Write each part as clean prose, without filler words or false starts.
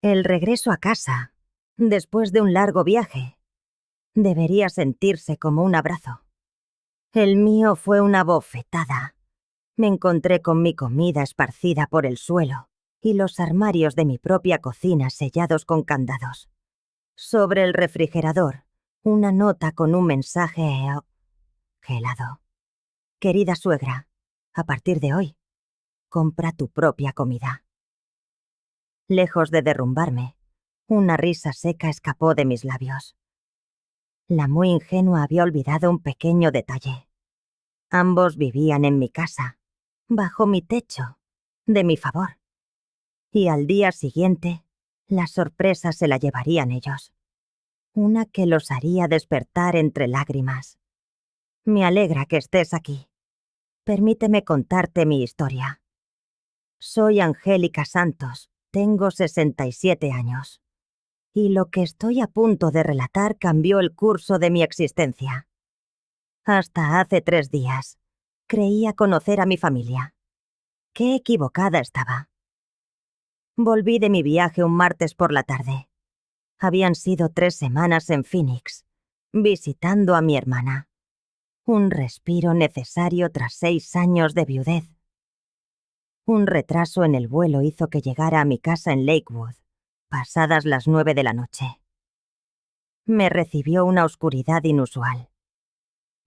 El regreso a casa, después de un largo viaje, debería sentirse como un abrazo. El mío fue una bofetada. Me encontré con mi comida esparcida por el suelo y los armarios de mi propia cocina sellados con candados. Sobre el refrigerador, una nota con un mensaje gelado. Querida suegra, a partir de hoy, compra tu propia comida. Lejos de derrumbarme, una risa seca escapó de mis labios. La muy ingenua había olvidado un pequeño detalle. Ambos vivían en mi casa, bajo mi techo, de mi favor. Y al día siguiente, la sorpresa se la llevarían ellos. Una que los haría despertar entre lágrimas. Me alegra que estés aquí. Permíteme contarte mi historia. Soy Angélica Santos, tengo 67 años. Y lo que estoy a punto de relatar cambió el curso de mi existencia. Hasta hace 3 días, creía conocer a mi familia. Qué equivocada estaba. Volví de mi viaje un martes por la tarde. Habían sido 3 semanas en Phoenix, visitando a mi hermana. Un respiro necesario tras 6 años de viudez. Un retraso en el vuelo hizo que llegara a mi casa en Lakewood, pasadas las 9 de la noche. Me recibió una oscuridad inusual.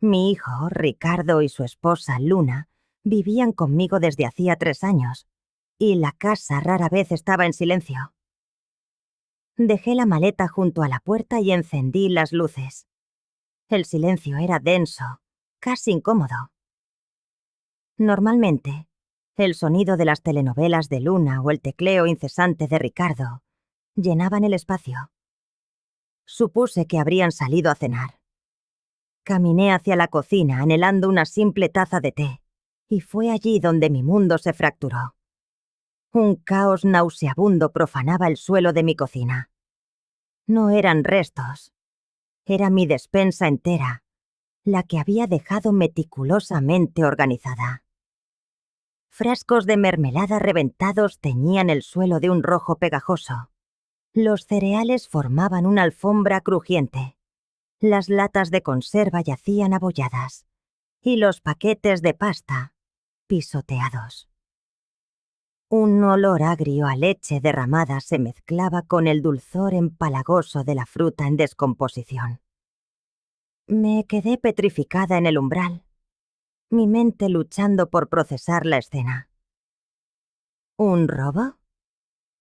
Mi hijo, Ricardo, y su esposa, Luna, vivían conmigo desde hacía 3 años, y la casa rara vez estaba en silencio. Dejé la maleta junto a la puerta y encendí las luces. El silencio era denso, casi incómodo. Normalmente, el sonido de las telenovelas de Luna o el tecleo incesante de Ricardo llenaban el espacio. Supuse que habrían salido a cenar. Caminé hacia la cocina anhelando una simple taza de té, y fue allí donde mi mundo se fracturó. Un caos nauseabundo profanaba el suelo de mi cocina. No eran restos. Era mi despensa entera, la que había dejado meticulosamente organizada. Frascos de mermelada reventados teñían el suelo de un rojo pegajoso. Los cereales formaban una alfombra crujiente. Las latas de conserva yacían abolladas. Y los paquetes de pasta, pisoteados. Un olor agrio a leche derramada se mezclaba con el dulzor empalagoso de la fruta en descomposición. Me quedé petrificada en el umbral, mi mente luchando por procesar la escena. ¿Un robo?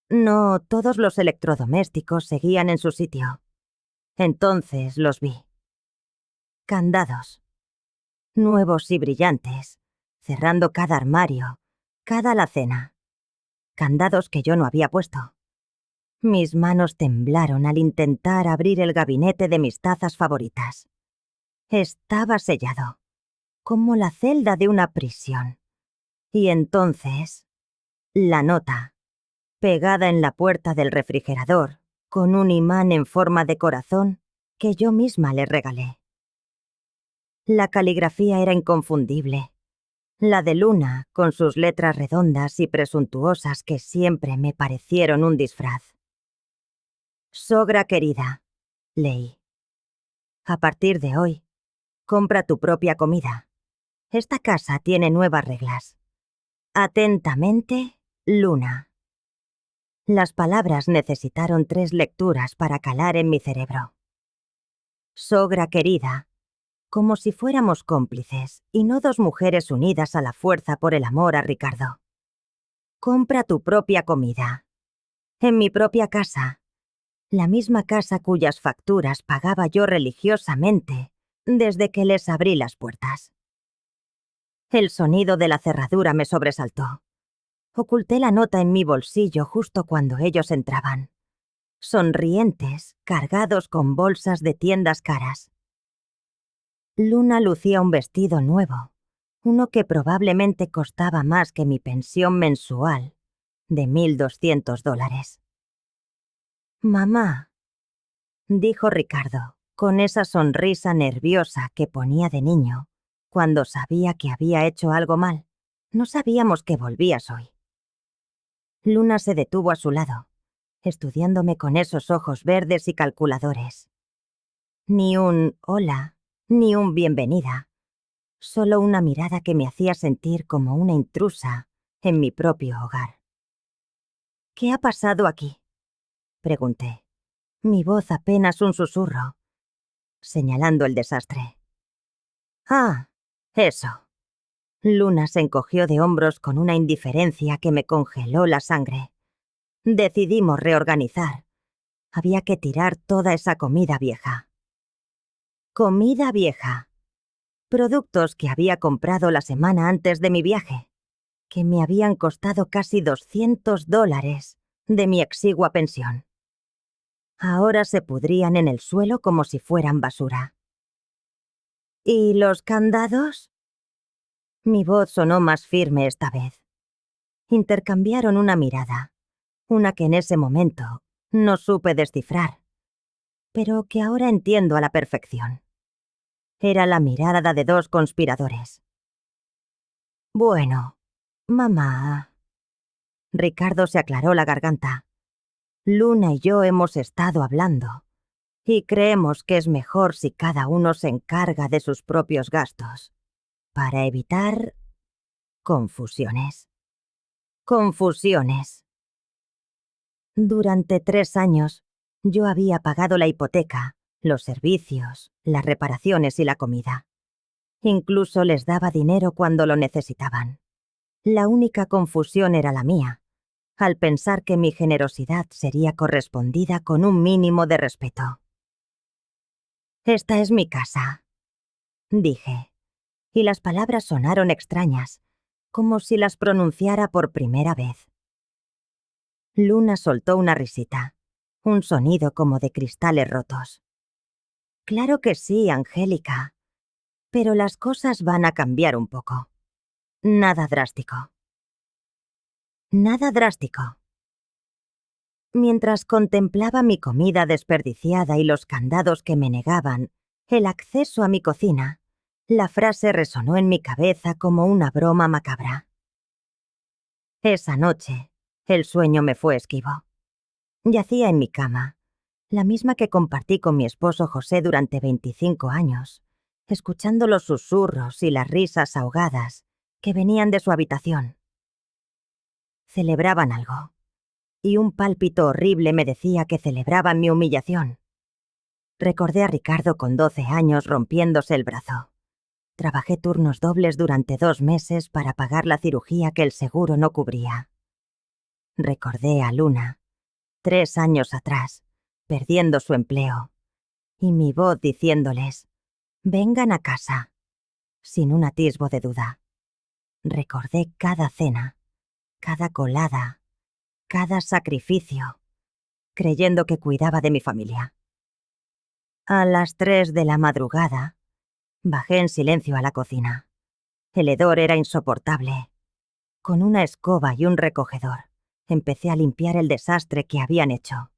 No, todos los electrodomésticos seguían en su sitio. Entonces los vi. Candados. Nuevos y brillantes, cerrando cada armario, cada alacena. Candados que yo no había puesto. Mis manos temblaron al intentar abrir el gabinete de mis tazas favoritas. Estaba sellado, como la celda de una prisión. Y entonces, la nota, pegada en la puerta del refrigerador, con un imán en forma de corazón que yo misma le regalé. La caligrafía era inconfundible. La de Luna, con sus letras redondas y presuntuosas que siempre me parecieron un disfraz. Sogra querida, leí. A partir de hoy, compra tu propia comida. Esta casa tiene nuevas reglas. Atentamente, Luna. Las palabras necesitaron 3 lecturas para calar en mi cerebro. Sogra querida, como si fuéramos cómplices y no 2 mujeres unidas a la fuerza por el amor a Ricardo. Compra tu propia comida. En mi propia casa. La misma casa cuyas facturas pagaba yo religiosamente desde que les abrí las puertas. El sonido de la cerradura me sobresaltó. Oculté la nota en mi bolsillo justo cuando ellos entraban. Sonrientes, cargados con bolsas de tiendas caras. Luna lucía un vestido nuevo, uno que probablemente costaba más que mi pensión mensual, de $1,200. Mamá, dijo Ricardo, con esa sonrisa nerviosa que ponía de niño, cuando sabía que había hecho algo mal. No sabíamos que volvías hoy. Luna se detuvo a su lado. estudiándome con esos ojos verdes y calculadores. Ni un hola, ni un bienvenida. Solo una mirada que me hacía sentir como una intrusa en mi propio hogar. ¿Qué ha pasado aquí?, pregunté, mi voz apenas un susurro, señalando el desastre. Ah, eso. Luna se encogió de hombros con una indiferencia que me congeló la sangre. Decidimos reorganizar. Había que tirar toda esa comida vieja. Comida vieja. Productos que había comprado la semana antes de mi viaje, que me habían costado casi $200 de mi exigua pensión. Ahora se pudrían en el suelo como si fueran basura. ¿Y los candados? Mi voz sonó más firme esta vez. Intercambiaron una mirada, una que en ese momento no supe descifrar, pero que ahora entiendo a la perfección. Era la mirada de dos conspiradores. Bueno, mamá. Ricardo se aclaró la garganta. Luna y yo hemos estado hablando, y creemos que es mejor si cada uno se encarga de sus propios gastos, para evitar confusiones. Confusiones. Durante 3 años, yo había pagado la hipoteca, los servicios, las reparaciones y la comida. Incluso les daba dinero cuando lo necesitaban. La única confusión era la mía, al pensar que mi generosidad sería correspondida con un mínimo de respeto. Esta es mi casa, dije, y las palabras sonaron extrañas, como si las pronunciara por primera vez. Luna soltó una risita, un sonido como de cristales rotos. Claro que sí, Angélica, pero las cosas van a cambiar un poco. Nada drástico. Nada drástico. Mientras contemplaba mi comida desperdiciada y los candados que me negaban el acceso a mi cocina, la frase resonó en mi cabeza como una broma macabra. Esa noche, el sueño me fue esquivo. Yacía en mi cama, la misma que compartí con mi esposo José durante 25 años, escuchando los susurros y las risas ahogadas que venían de su habitación. Celebraban algo, y un pálpito horrible me decía que celebraban mi humillación. Recordé a Ricardo con 12 años rompiéndose el brazo. Trabajé turnos dobles durante 2 meses para pagar la cirugía que el seguro no cubría. Recordé a Luna, 3 años atrás, perdiendo su empleo, y mi voz diciéndoles, vengan a casa, sin un atisbo de duda. Recordé cada cena, cada colada, cada sacrificio, creyendo que cuidaba de mi familia. A las 3 de la madrugada, bajé en silencio a la cocina. El hedor era insoportable. Con una escoba y un recogedor, empecé a limpiar el desastre que habían hecho,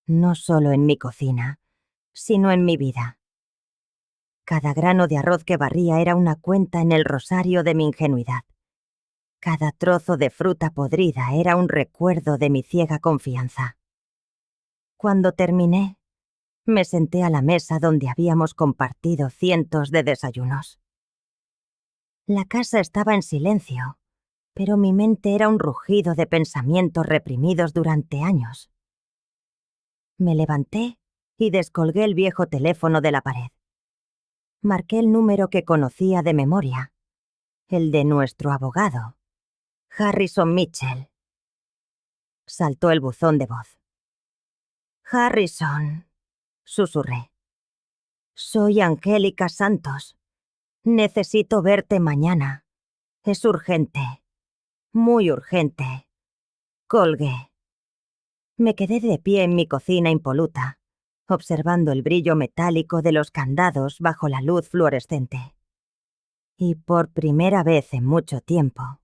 no solo en mi cocina, sino en mi vida. Cada grano de arroz que barría era una cuenta en el rosario de mi ingenuidad. Cada trozo de fruta podrida era un recuerdo de mi ciega confianza. Cuando terminé, me senté a la mesa donde habíamos compartido cientos de desayunos. La casa estaba en silencio, pero mi mente era un rugido de pensamientos reprimidos durante años. Me levanté y descolgué el viejo teléfono de la pared. Marqué el número que conocía de memoria, el de nuestro abogado, Harrison Mitchell. Saltó el buzón de voz. Harrison, susurré. Soy Angélica Santos. Necesito verte mañana. Es urgente. Muy urgente. Colgué. Me quedé de pie en mi cocina impoluta, observando el brillo metálico de los candados bajo la luz fluorescente. Y por primera vez en mucho tiempo,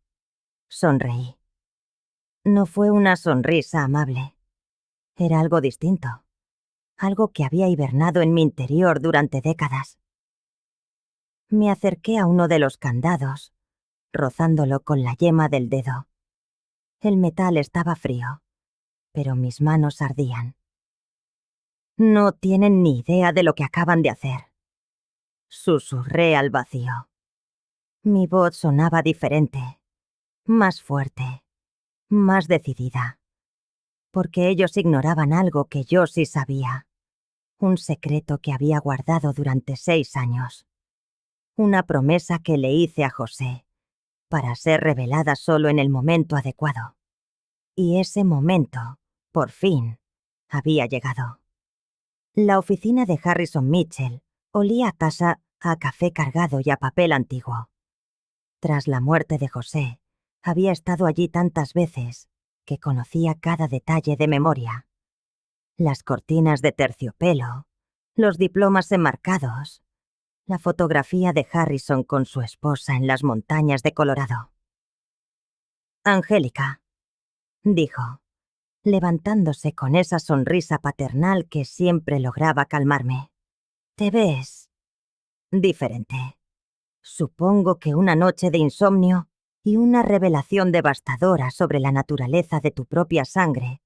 sonreí. No fue una sonrisa amable. Era algo distinto. Algo que había hibernado en mi interior durante décadas. Me acerqué a uno de los candados, rozándolo con la yema del dedo. El metal estaba frío, pero mis manos ardían. No tienen ni idea de lo que acaban de hacer. Susurré al vacío. Mi voz sonaba diferente, más fuerte, más decidida, porque ellos ignoraban algo que yo sí sabía, un secreto que había guardado durante 6 años, una promesa que le hice a José, para ser revelada solo en el momento adecuado. Y ese momento, por fin, había llegado. La oficina de Harrison Mitchell olía a taza, a café cargado y a papel antiguo. Tras la muerte de José, había estado allí tantas veces que conocía cada detalle de memoria. Las cortinas de terciopelo, los diplomas enmarcados, la fotografía de Harrison con su esposa en las montañas de Colorado. Angélica, dijo, levantándose con esa sonrisa paternal que siempre lograba calmarme. Te ves diferente. Supongo que una noche de insomnio y una revelación devastadora sobre la naturaleza de tu propia sangre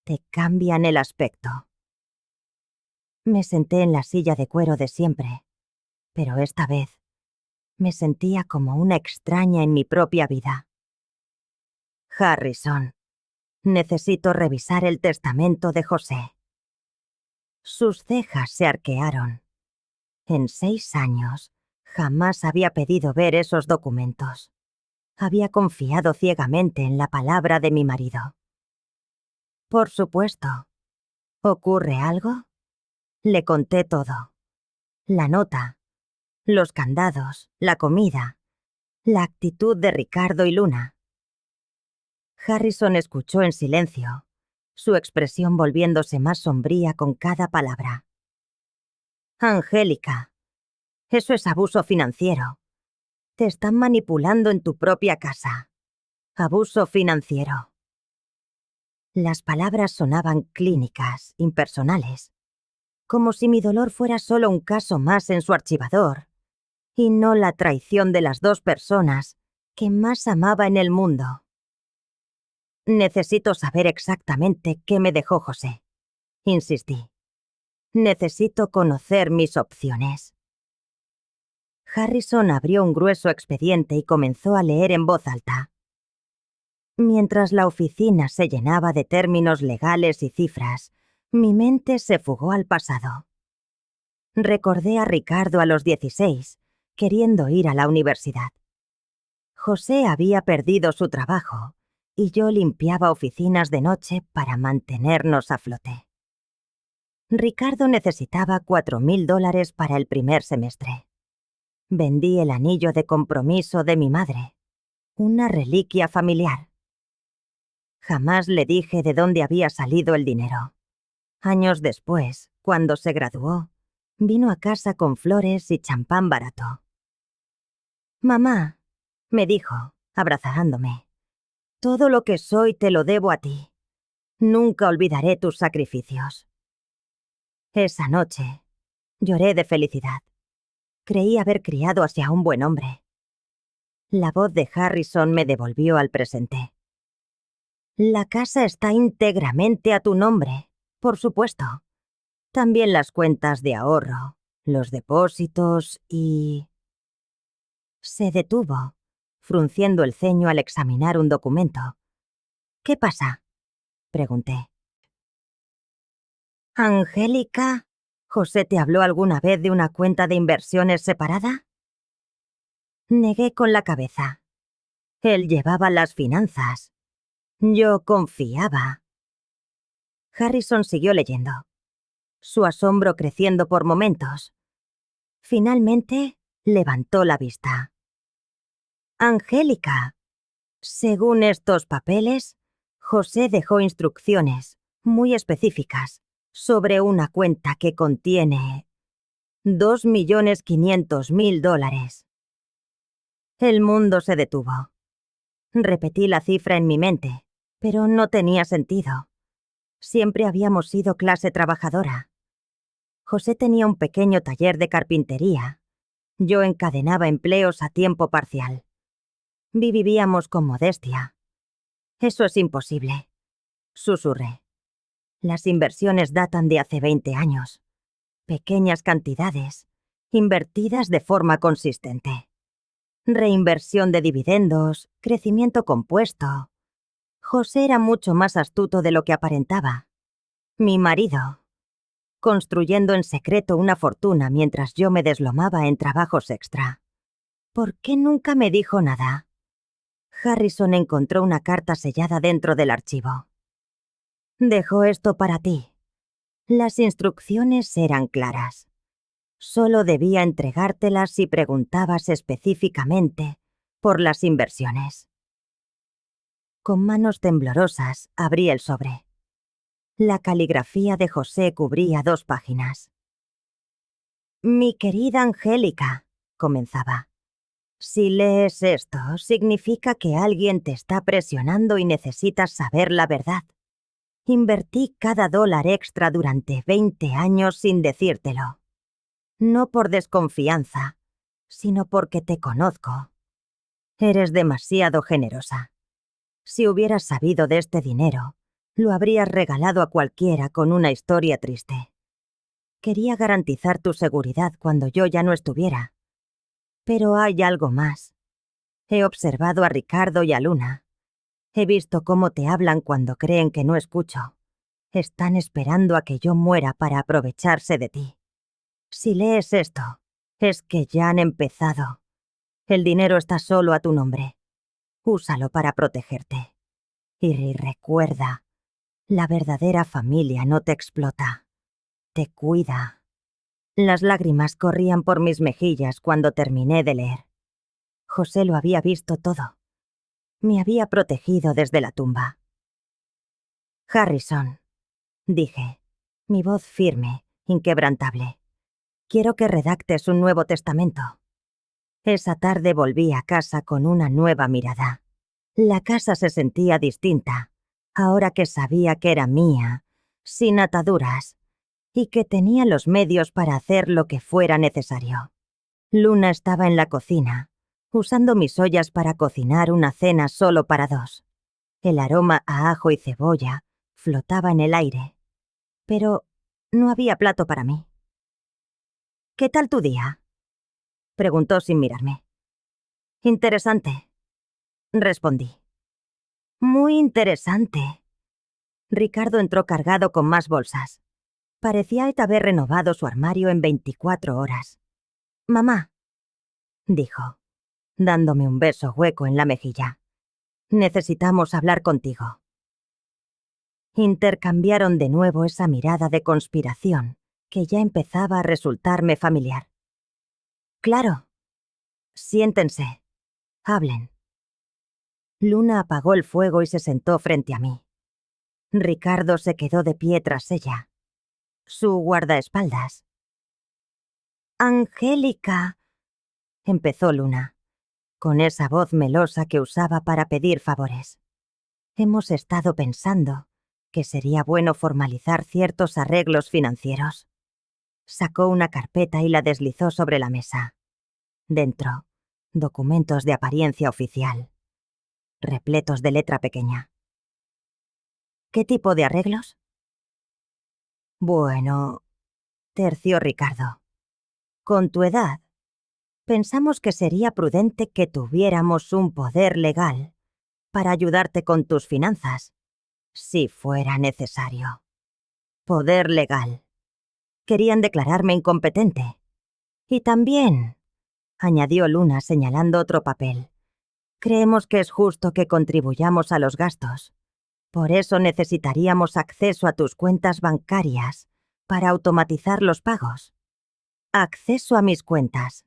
te cambian el aspecto. Me senté en la silla de cuero de siempre, pero esta vez me sentía como una extraña en mi propia vida. Harrison, necesito revisar el testamento de José. Sus cejas se arquearon. En 6 años, jamás había pedido ver esos documentos. Había confiado ciegamente en la palabra de mi marido. Por supuesto. ¿Ocurre algo? Le conté todo. La nota, los candados, la comida, la actitud de Ricardo y Luna. Harrison escuchó en silencio, su expresión volviéndose más sombría con cada palabra. Angélica, eso es abuso financiero. Te están manipulando en tu propia casa. Abuso financiero. Las palabras sonaban clínicas, impersonales, como si mi dolor fuera solo un caso más en su archivador, y no la traición de las 2 personas que más amaba en el mundo. Necesito saber exactamente qué me dejó José, insistí. Necesito conocer mis opciones. Harrison abrió un grueso expediente y comenzó a leer en voz alta. Mientras la oficina se llenaba de términos legales y cifras, mi mente se fugó al pasado. Recordé a Ricardo a los 16, queriendo ir a la universidad. José había perdido su trabajo y yo limpiaba oficinas de noche para mantenernos a flote. Ricardo necesitaba $4,000 para el primer semestre. Vendí el anillo de compromiso de mi madre, una reliquia familiar. Jamás le dije de dónde había salido el dinero. Años después, cuando se graduó, vino a casa con flores y champán barato. «Mamá», me dijo, abrazándome, «todo lo que soy te lo debo a ti. Nunca olvidaré tus sacrificios». Esa noche, lloré de felicidad. Creí haber criado hacia un buen hombre. La voz de Harrison me devolvió al presente. «La casa está íntegramente a tu nombre, por supuesto. También las cuentas de ahorro, los depósitos y...». Se detuvo, frunciendo el ceño al examinar un documento. «¿Qué pasa?», pregunté. «Angélica, ¿José te habló alguna vez de una cuenta de inversiones separada?». Negué con la cabeza. Él llevaba las finanzas. Yo confiaba. Harrison siguió leyendo, su asombro creciendo por momentos. Finalmente, levantó la vista. «Angélica, según estos papeles, José dejó instrucciones muy específicas sobre una cuenta que contiene $2,500,000. El mundo se detuvo. Repetí la cifra en mi mente, pero no tenía sentido. Siempre habíamos sido clase trabajadora. José tenía un pequeño taller de carpintería. Yo encadenaba empleos a tiempo parcial. Vivíamos con modestia. Eso es imposible. susurré. Las inversiones datan de hace 20 años. Pequeñas cantidades, invertidas de forma consistente. Reinversión de dividendos, crecimiento compuesto. José era mucho más astuto de lo que aparentaba. Mi marido, construyendo en secreto una fortuna mientras yo me deslomaba en trabajos extra. ¿Por qué nunca me dijo nada? Harrison encontró una carta sellada dentro del archivo. Dejo esto para ti. Las instrucciones eran claras. Solo debía entregártelas si preguntabas específicamente por las inversiones. Con manos temblorosas abrí el sobre. La caligrafía de José cubría 2 páginas. Mi querida Angélica, comenzaba. Si lees esto, significa que alguien te está presionando y necesitas saber la verdad. Invertí cada dólar extra durante 20 años sin decírtelo. No por desconfianza, sino porque te conozco. Eres demasiado generosa. Si hubieras sabido de este dinero, lo habrías regalado a cualquiera con una historia triste. Quería garantizar tu seguridad cuando yo ya no estuviera. Pero hay algo más. He observado a Ricardo y a Luna. He visto cómo te hablan cuando creen que no escucho. Están esperando a que yo muera para aprovecharse de ti. Si lees esto, es que ya han empezado. El dinero está solo a tu nombre. Úsalo para protegerte. Y recuerda, la verdadera familia no te explota. Te cuida. Las lágrimas corrían por mis mejillas cuando terminé de leer. José lo había visto todo. Me había protegido desde la tumba. Harrison, dije, mi voz firme, inquebrantable. Quiero que redactes un nuevo testamento. Esa tarde volví a casa con una nueva mirada. La casa se sentía distinta, ahora que sabía que era mía, sin ataduras, y que tenía los medios para hacer lo que fuera necesario. Luna estaba en la cocina, usando mis ollas para cocinar una cena solo para 2. El aroma a ajo y cebolla flotaba en el aire, pero no había plato para mí. ¿Qué tal tu día?, preguntó sin mirarme. Interesante, respondí. Muy interesante. Ricardo entró cargado con más bolsas. Parecía haber renovado su armario en 24 horas. Mamá, dijo, dándome un beso hueco en la mejilla. Necesitamos hablar contigo. Intercambiaron de nuevo esa mirada de conspiración que ya empezaba a resultarme familiar. Claro. Siéntense. Hablen. Luna apagó el fuego y se sentó frente a mí. Ricardo se quedó de pie tras ella. Su guardaespaldas. Angélica, empezó Luna, con esa voz melosa que usaba para pedir favores. Hemos estado pensando que sería bueno formalizar ciertos arreglos financieros. Sacó una carpeta y la deslizó sobre la mesa. Dentro, documentos de apariencia oficial, repletos de letra pequeña. ¿Qué tipo de arreglos? Bueno, terció Ricardo. Con tu edad, pensamos que sería prudente que tuviéramos un poder legal para ayudarte con tus finanzas, si fuera necesario. Poder legal. Querían declararme incompetente. Y también, añadió Luna señalando otro papel, creemos que es justo que contribuyamos a los gastos. Por eso necesitaríamos acceso a tus cuentas bancarias para automatizar los pagos. Acceso a mis cuentas,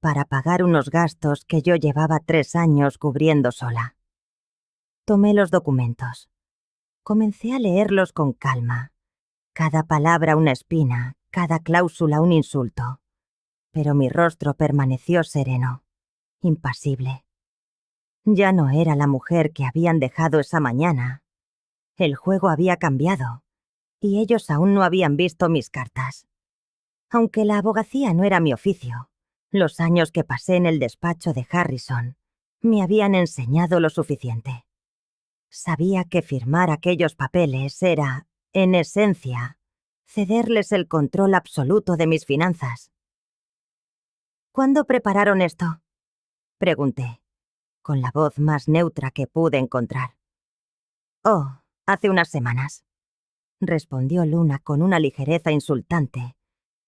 para pagar unos gastos que yo llevaba 3 años cubriendo sola. Tomé los documentos. Comencé a leerlos con calma. Cada palabra una espina, cada cláusula un insulto. Pero mi rostro permaneció sereno, impasible. Ya no era la mujer que habían dejado esa mañana. El juego había cambiado, y ellos aún no habían visto mis cartas. Aunque la abogacía no era mi oficio, los años que pasé en el despacho de Harrison me habían enseñado lo suficiente. Sabía que firmar aquellos papeles era, en esencia, cederles el control absoluto de mis finanzas. ¿Cuándo prepararon esto?, pregunté, con la voz más neutra que pude encontrar. Oh, hace unas semanas, respondió Luna con una ligereza insultante,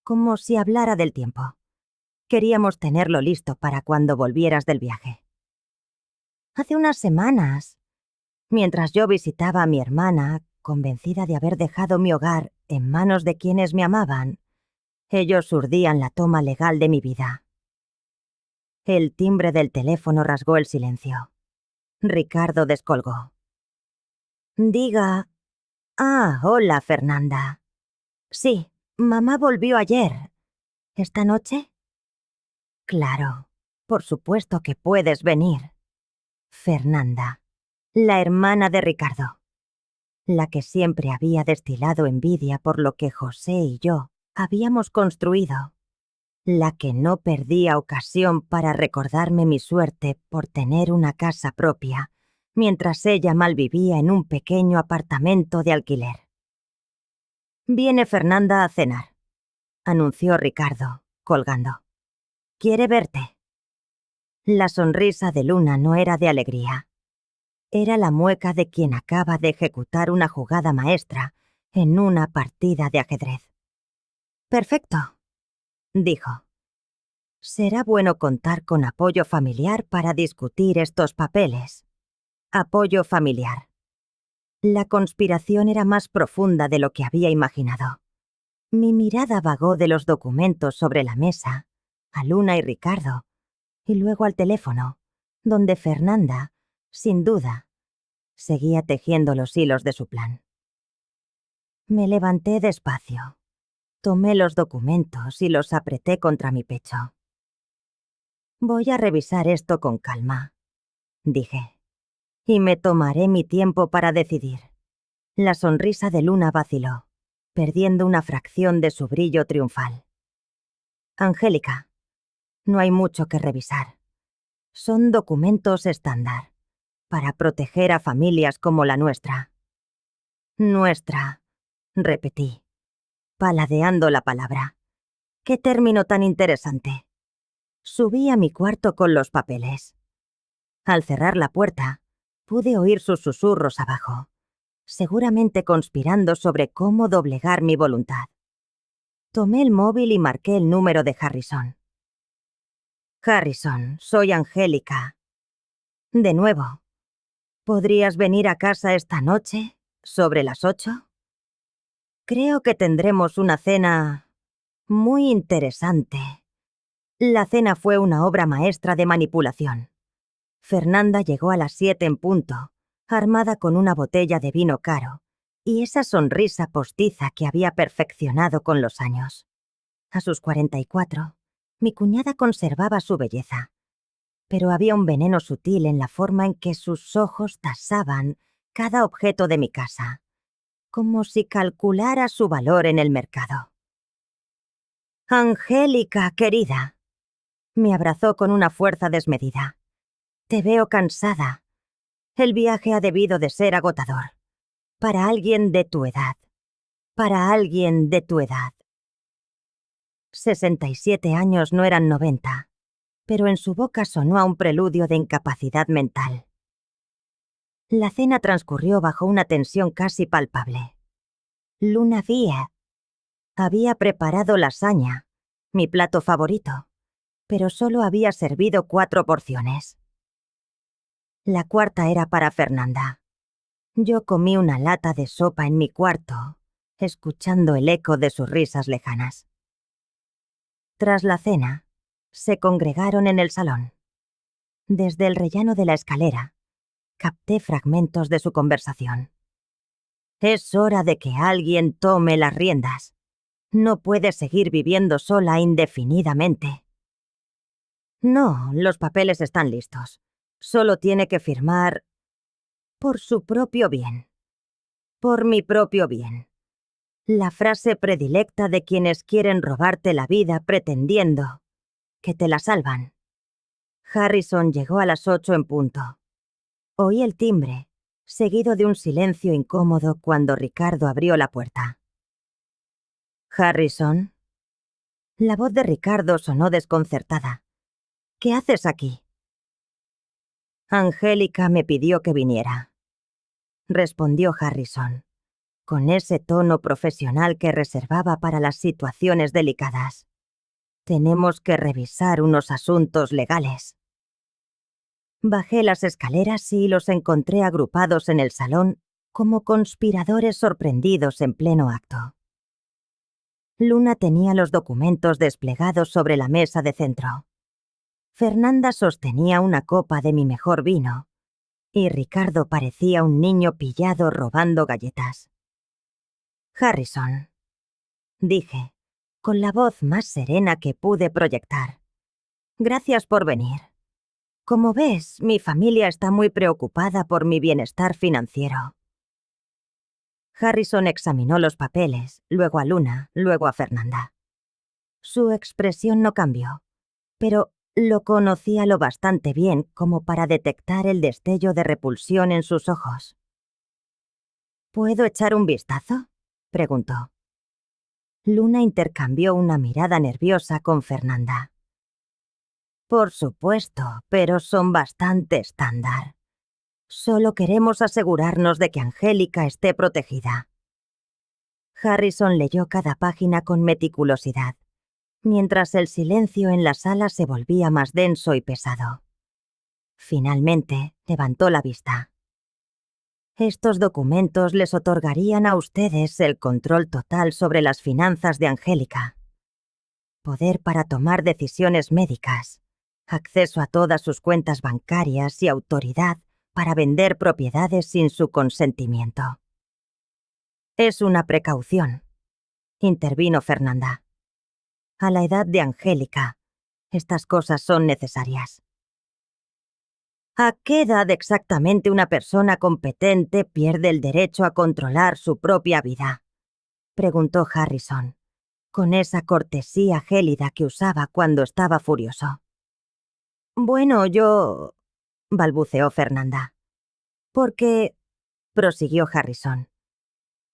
como si hablara del tiempo. Queríamos tenerlo listo para cuando volvieras del viaje. Hace unas semanas, mientras yo visitaba a mi hermana, convencida de haber dejado mi hogar en manos de quienes me amaban, ellos urdían la toma legal de mi vida. El timbre del teléfono rasgó el silencio. Ricardo descolgó. Diga... Ah, hola, Fernanda. Sí, mamá volvió ayer. ¿Esta noche? Claro, por supuesto que puedes venir. Fernanda, la hermana de Ricardo, la que siempre había destilado envidia por lo que José y yo habíamos construido, la que no perdía ocasión para recordarme mi suerte por tener una casa propia, mientras ella malvivía en un pequeño apartamento de alquiler. Viene Fernanda a cenar, anunció Ricardo, colgando. Quiere verte. La sonrisa de Luna no era de alegría. Era la mueca de quien acaba de ejecutar una jugada maestra en una partida de ajedrez. Perfecto, dijo. Será bueno contar con apoyo familiar para discutir estos papeles. Apoyo familiar. La conspiración era más profunda de lo que había imaginado. Mi mirada vagó de los documentos sobre la mesa, a Luna y Ricardo, y luego al teléfono, donde Fernanda, sin duda, seguía tejiendo los hilos de su plan. Me levanté despacio. Tomé los documentos y los apreté contra mi pecho. Voy a revisar esto con calma, dije, y me tomaré mi tiempo para decidir. La sonrisa de Luna vaciló, perdiendo una fracción de su brillo triunfal. Angélica, no hay mucho que revisar. Son documentos estándar, para proteger a familias como la nuestra. Nuestra, repetí, paladeando la palabra. ¡Qué término tan interesante! Subí a mi cuarto con los papeles. Al cerrar la puerta, pude oír sus susurros abajo, seguramente conspirando sobre cómo doblegar mi voluntad. Tomé el móvil y marqué el número de Harrison. Harrison, soy Angélica. De nuevo. ¿Podrías venir a casa esta noche, sobre las 8? Creo que tendremos una cena muy interesante. La cena fue una obra maestra de manipulación. Fernanda llegó a las 7 en punto, armada con una botella de vino caro y esa sonrisa postiza que había perfeccionado con los años. A sus 44, mi cuñada conservaba su belleza, pero había un veneno sutil en la forma en que sus ojos tasaban cada objeto de mi casa, como si calculara su valor en el mercado. Angélica, querida, me abrazó con una fuerza desmedida. Te veo cansada. El viaje ha debido de ser agotador. Para alguien de tu edad. Para alguien de tu edad. 67 años no eran 90, pero en su boca sonó a un preludio de incapacidad mental. La cena transcurrió bajo una tensión casi palpable. Luna Vía había preparado lasaña, mi plato favorito, pero solo había servido 4 porciones. La cuarta era para Fernanda. Yo comí una lata de sopa en mi cuarto, escuchando el eco de sus risas lejanas. Tras la cena, se congregaron en el salón. Desde el rellano de la escalera, capté fragmentos de su conversación. Es hora de que alguien tome las riendas. No puede seguir viviendo sola indefinidamente. No, los papeles están listos. Solo tiene que firmar por su propio bien. Por mi propio bien. La frase predilecta de quienes quieren robarte la vida pretendiendo que te la salvan. Harrison llegó a las 8 en punto. Oí el timbre seguido de un silencio incómodo cuando Ricardo abrió la puerta. «Harrison». La voz de Ricardo sonó desconcertada. «¿Qué haces aquí?» «Angélica me pidió que viniera», respondió Harrison, con ese tono profesional que reservaba para las situaciones delicadas. «Tenemos que revisar unos asuntos legales». Bajé las escaleras y los encontré agrupados en el salón como conspiradores sorprendidos en pleno acto. Luna tenía los documentos desplegados sobre la mesa de centro. Fernanda sostenía una copa de mi mejor vino, y Ricardo parecía un niño pillado robando galletas. «Harrison», dije, con la voz más serena que pude proyectar. «Gracias por venir. Como ves, mi familia está muy preocupada por mi bienestar financiero». Harrison examinó los papeles, luego a Luna, luego a Fernanda. Su expresión no cambió, pero lo conocía lo bastante bien como para detectar el destello de repulsión en sus ojos. «¿Puedo echar un vistazo?», preguntó. Luna intercambió una mirada nerviosa con Fernanda. «Por supuesto, pero son bastante estándar. Solo queremos asegurarnos de que Angélica esté protegida». Harrison leyó cada página con meticulosidad, mientras el silencio en la sala se volvía más denso y pesado. Finalmente, levantó la vista. «Estos documentos les otorgarían a ustedes el control total sobre las finanzas de Angélica. Poder para tomar decisiones médicas, acceso a todas sus cuentas bancarias y autoridad para vender propiedades sin su consentimiento». «Es una precaución», intervino Fernanda. «A la edad de Angélica, estas cosas son necesarias». «¿A qué edad exactamente una persona competente pierde el derecho a controlar su propia vida?», preguntó Harrison, con esa cortesía gélida que usaba cuando estaba furioso. «Bueno, yo...», balbuceó Fernanda. «Porque...», prosiguió Harrison,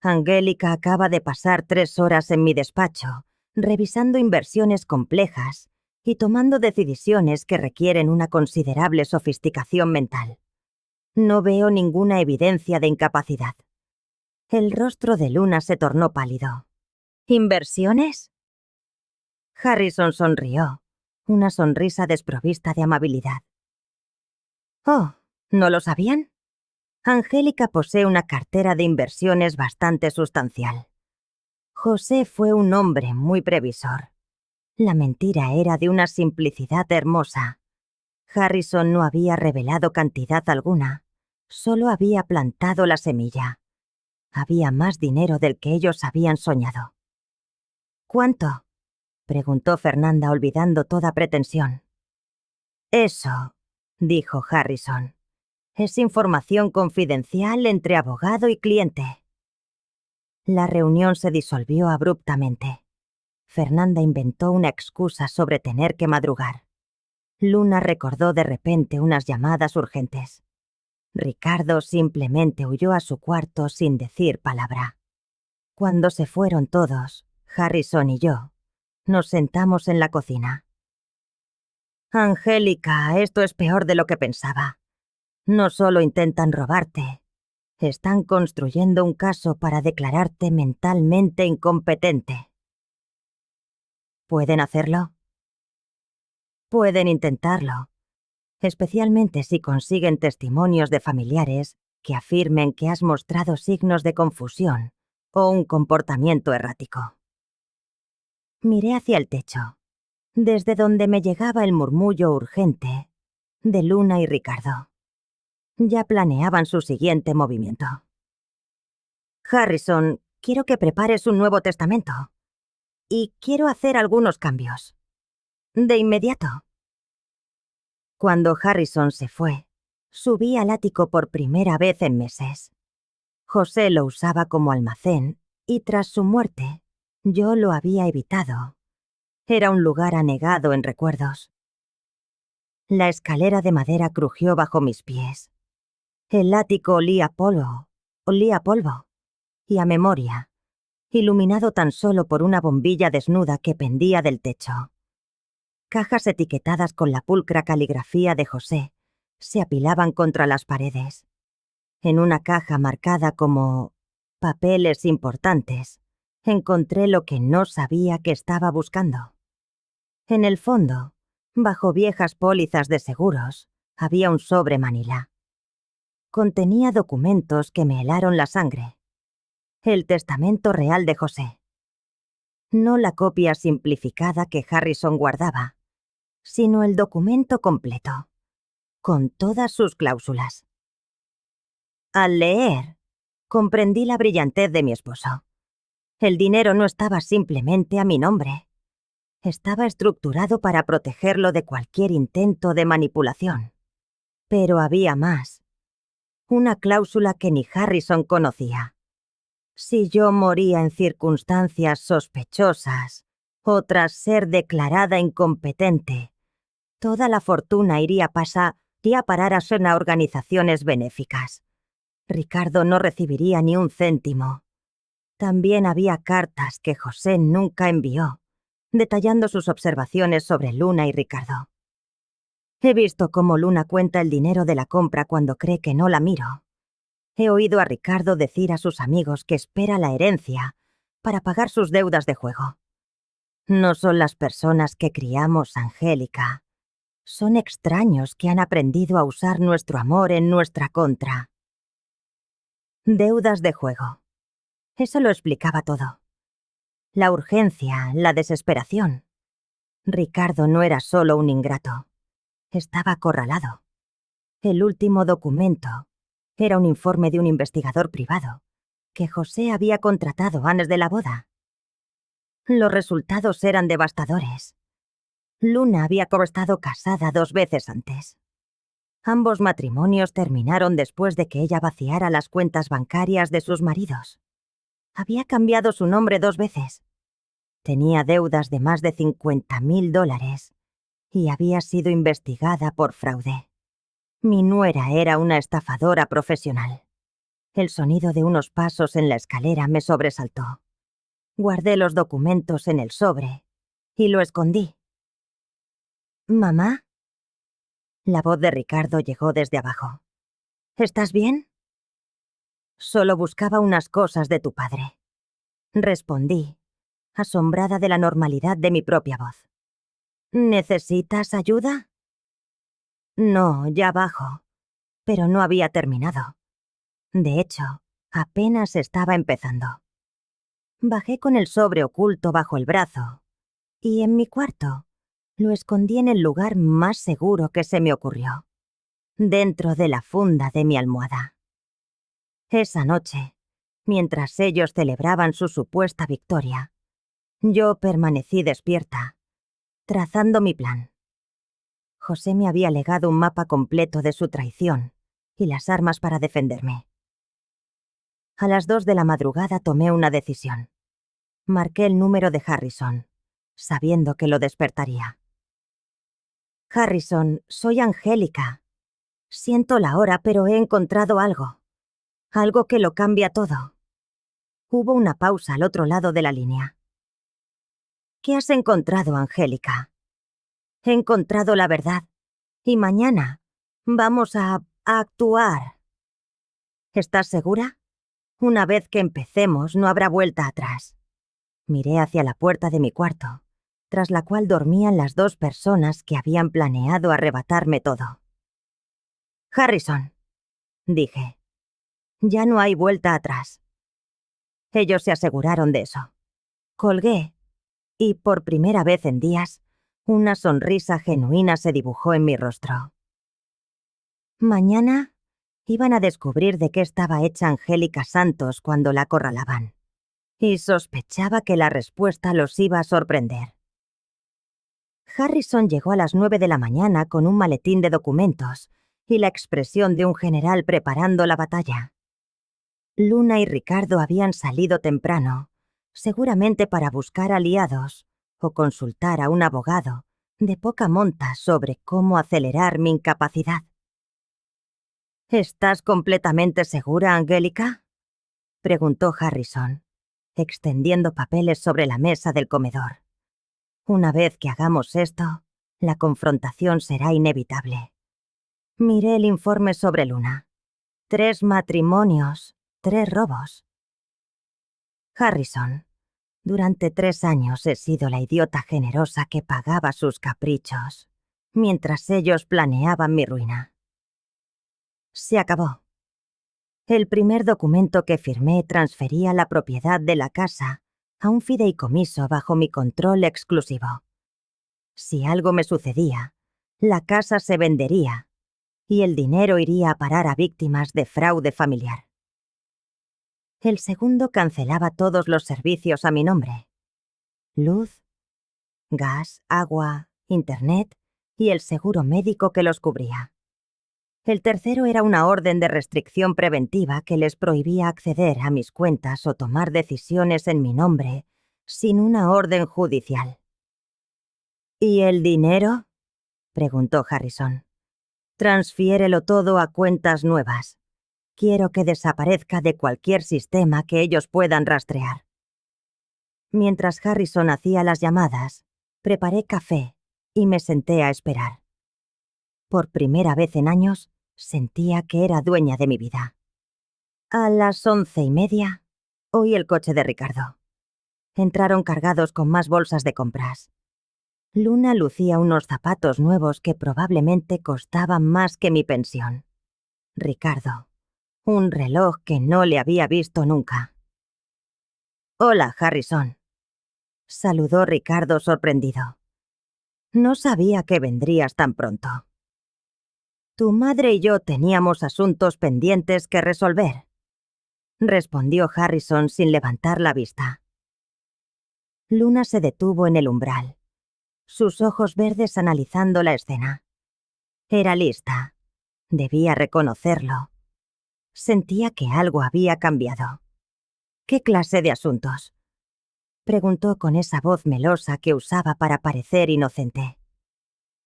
«Angélica acaba de pasar 3 horas en mi despacho, revisando inversiones complejas y tomando decisiones que requieren una considerable sofisticación mental. No veo ninguna evidencia de incapacidad». El rostro de Luna se tornó pálido. «¿Inversiones?». Harrison sonrió, una sonrisa desprovista de amabilidad. «Oh, ¿no lo sabían? Angélica posee una cartera de inversiones bastante sustancial. José fue un hombre muy previsor. La mentira era de una simplicidad hermosa. Harrison no había revelado cantidad alguna, solo había plantado la semilla. Había más dinero del que ellos habían soñado». «¿Cuánto?», preguntó Fernanda, olvidando toda pretensión. «Eso», dijo Harrison, «es información confidencial entre abogado y cliente». La reunión se disolvió abruptamente. Fernanda inventó una excusa sobre tener que madrugar. Luna recordó de repente unas llamadas urgentes. Ricardo simplemente huyó a su cuarto sin decir palabra. Cuando se fueron todos, Harrison y yo, nos sentamos en la cocina. «Angélica, esto es peor de lo que pensaba. No solo intentan robarte, están construyendo un caso para declararte mentalmente incompetente». «¿Pueden hacerlo?». «Pueden intentarlo, especialmente si consiguen testimonios de familiares que afirmen que has mostrado signos de confusión o un comportamiento errático». Miré hacia el techo, desde donde me llegaba el murmullo urgente de Luna y Ricardo. Ya planeaban su siguiente movimiento. «Harrison, quiero que prepares un nuevo testamento. Y quiero hacer algunos cambios. De inmediato». Cuando Harrison se fue, subí al ático por primera vez en meses. José lo usaba como almacén y tras su muerte, yo lo había evitado. Era un lugar anegado en recuerdos. La escalera de madera crujió bajo mis pies. El ático olía a polvo y a memoria, iluminado tan solo por una bombilla desnuda que pendía del techo. Cajas etiquetadas con la pulcra caligrafía de José se apilaban contra las paredes. En una caja marcada como papeles importantes, encontré lo que no sabía que estaba buscando. En el fondo, bajo viejas pólizas de seguros, había un sobre manila. Contenía documentos que me helaron la sangre. El testamento real de José. No la copia simplificada que Harrison guardaba, sino el documento completo, con todas sus cláusulas. Al leer, comprendí la brillantez de mi esposo. El dinero no estaba simplemente a mi nombre. Estaba estructurado para protegerlo de cualquier intento de manipulación. Pero había más. Una cláusula que ni Harrison conocía. Si yo moría en circunstancias sospechosas, o tras ser declarada incompetente, toda la fortuna iría a parar a organizaciones benéficas. Ricardo no recibiría ni un céntimo. También había cartas que José nunca envió, detallando sus observaciones sobre Luna y Ricardo. He visto cómo Luna cuenta el dinero de la compra cuando cree que no la miro. He oído a Ricardo decir a sus amigos que espera la herencia para pagar sus deudas de juego. No son las personas que criamos, Angélica. Son extraños que han aprendido a usar nuestro amor en nuestra contra. Deudas de juego. Eso lo explicaba todo. La urgencia, la desesperación. Ricardo no era solo un ingrato. Estaba acorralado. El último documento era un informe de un investigador privado que José había contratado antes de la boda. Los resultados eran devastadores. Luna había estado casada 2 veces antes. Ambos matrimonios terminaron después de que ella vaciara las cuentas bancarias de sus maridos. Había cambiado su nombre 2 veces. Tenía deudas de más de $50,000 y había sido investigada por fraude. Mi nuera era una estafadora profesional. El sonido de unos pasos en la escalera me sobresaltó. Guardé los documentos en el sobre y lo escondí. ¿Mamá? La voz de Ricardo llegó desde abajo. ¿Estás bien? Solo buscaba unas cosas de tu padre. Respondí, asombrada de la normalidad de mi propia voz. ¿Necesitas ayuda? No, ya bajo. Pero no había terminado. De hecho, apenas estaba empezando. Bajé con el sobre oculto bajo el brazo y en mi cuarto lo escondí en el lugar más seguro que se me ocurrió, dentro de la funda de mi almohada. Esa noche, mientras ellos celebraban su supuesta victoria, yo permanecí despierta, trazando mi plan. José me había legado un mapa completo de su traición y las armas para defenderme. A las 2 de la madrugada tomé una decisión. Marqué el número de Harrison, sabiendo que lo despertaría. Harrison, soy Angélica. Siento la hora, pero he encontrado algo. Algo que lo cambia todo. Hubo una pausa al otro lado de la línea. ¿Qué has encontrado, Angélica? He encontrado la verdad. Y mañana vamos a actuar. ¿Estás segura? Una vez que empecemos, no habrá vuelta atrás. Miré hacia la puerta de mi cuarto, tras la cual dormían las 2 personas que habían planeado arrebatarme todo. Harrison, dije, ya no hay vuelta atrás. Ellos se aseguraron de eso. Colgué, y por primera vez en días, una sonrisa genuina se dibujó en mi rostro. Mañana iban a descubrir de qué estaba hecha Angélica Santos cuando la acorralaban. Y sospechaba que la respuesta los iba a sorprender. Harrison llegó a las 9 de la mañana con un maletín de documentos y la expresión de un general preparando la batalla. Luna y Ricardo habían salido temprano, seguramente para buscar aliados o consultar a un abogado de poca monta sobre cómo acelerar mi incapacidad. ¿Estás completamente segura, Angélica?, preguntó Harrison, extendiendo papeles sobre la mesa del comedor. Una vez que hagamos esto, la confrontación será inevitable. Miré el informe sobre Luna. 3 matrimonios, 3 robos. Harrison, durante 3 años he sido la idiota generosa que pagaba sus caprichos, mientras ellos planeaban mi ruina. Se acabó. El primer documento que firmé transfería la propiedad de la casa a un fideicomiso bajo mi control exclusivo. Si algo me sucedía, la casa se vendería y el dinero iría a parar a víctimas de fraude familiar. El segundo cancelaba todos los servicios a mi nombre: luz, gas, agua, internet y el seguro médico que los cubría. El tercero era una orden de restricción preventiva que les prohibía acceder a mis cuentas o tomar decisiones en mi nombre sin una orden judicial. ¿Y el dinero?, preguntó Harrison. Transfiérelo todo a cuentas nuevas. Quiero que desaparezca de cualquier sistema que ellos puedan rastrear. Mientras Harrison hacía las llamadas, preparé café y me senté a esperar. Por primera vez en años, sentía que era dueña de mi vida. A las 11:30, oí el coche de Ricardo. Entraron cargados con más bolsas de compras. Luna lucía unos zapatos nuevos que probablemente costaban más que mi pensión. Ricardo, un reloj que no le había visto nunca. «Hola, Harrison», saludó Ricardo sorprendido. «No sabía que vendrías tan pronto». «Tu madre y yo teníamos asuntos pendientes que resolver», respondió Harrison sin levantar la vista. Luna se detuvo en el umbral, sus ojos verdes analizando la escena. Era lista. Debía reconocerlo. Sentía que algo había cambiado. «¿Qué clase de asuntos?», preguntó con esa voz melosa que usaba para parecer inocente.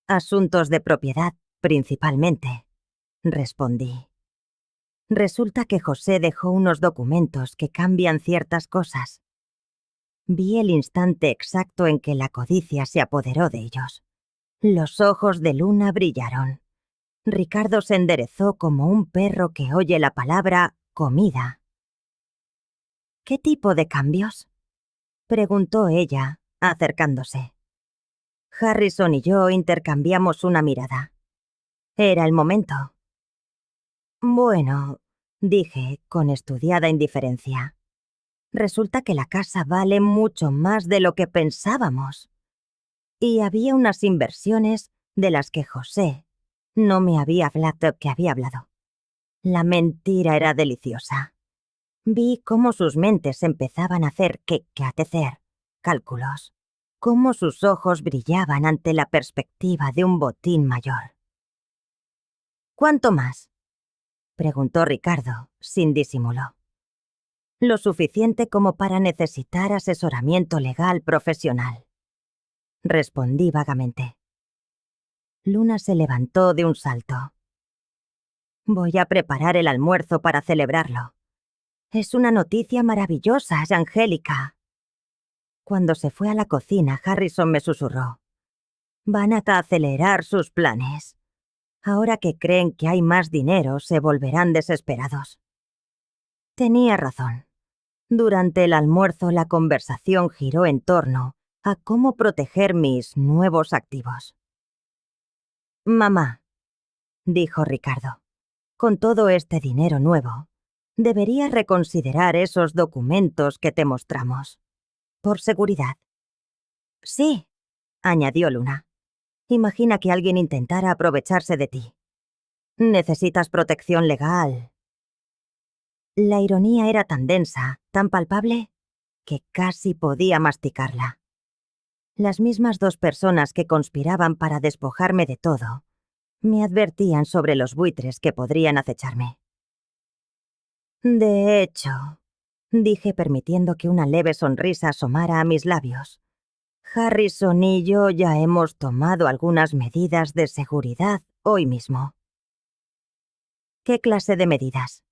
«Asuntos de propiedad, principalmente», respondí. «Resulta que José dejó unos documentos que cambian ciertas cosas». Vi el instante exacto en que la codicia se apoderó de ellos. Los ojos de Luna brillaron. Ricardo se enderezó como un perro que oye la palabra comida. «¿Qué tipo de cambios?», preguntó ella, acercándose. Harrison y yo intercambiamos una mirada. Era el momento. «Bueno», dije con estudiada indiferencia, «resulta que la casa vale mucho más de lo que pensábamos. Y había unas inversiones de las que José no me había hablado. La mentira era deliciosa. Vi cómo sus mentes empezaban a hacer cálculos, cómo sus ojos brillaban ante la perspectiva de un botín mayor». «¿Cuánto más?», preguntó Ricardo, sin disimulo. «Lo suficiente como para necesitar asesoramiento legal profesional», respondí vagamente. Luna se levantó de un salto. «Voy a preparar el almuerzo para celebrarlo. Es una noticia maravillosa, Angélica». Cuando se fue a la cocina, Harrison me susurró: «Van a acelerar sus planes. Ahora que creen que hay más dinero, se volverán desesperados». Tenía razón. Durante el almuerzo la conversación giró en torno a cómo proteger mis nuevos activos. «Mamá», dijo Ricardo, «con todo este dinero nuevo, deberías reconsiderar esos documentos que te mostramos. Por seguridad». «Sí», añadió Luna. «Imagina que alguien intentara aprovecharse de ti. Necesitas protección legal». La ironía era tan densa, tan palpable, que casi podía masticarla. Las mismas 2 personas que conspiraban para despojarme de todo me advertían sobre los buitres que podrían acecharme. «De hecho», dije permitiendo que una leve sonrisa asomara a mis labios, «Harrison y yo ya hemos tomado algunas medidas de seguridad hoy mismo». ¿Qué clase de medidas?,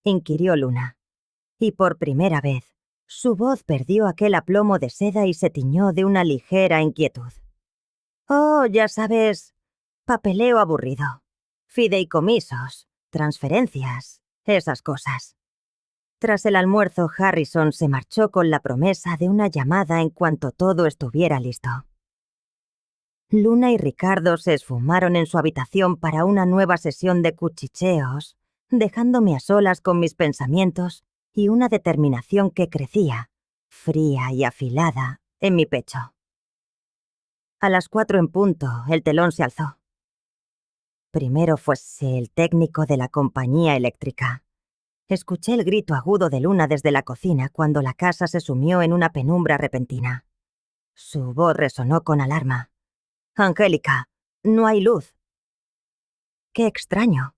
inquirió Luna. Y por primera vez, su voz perdió aquel aplomo de seda y se tiñó de una ligera inquietud. Oh, ya sabes, papeleo aburrido. Fideicomisos, transferencias, esas cosas. Tras el almuerzo, Harrison se marchó con la promesa de una llamada en cuanto todo estuviera listo. Luna y Ricardo se esfumaron en su habitación para una nueva sesión de cuchicheos, dejándome a solas con mis pensamientos y una determinación que crecía, fría y afilada, en mi pecho. A las 4 en punto, el telón se alzó. Primero fuese el técnico de la compañía eléctrica. Escuché el grito agudo de Luna desde la cocina cuando la casa se sumió en una penumbra repentina. Su voz resonó con alarma. «Angélica, no hay luz». «Qué extraño»,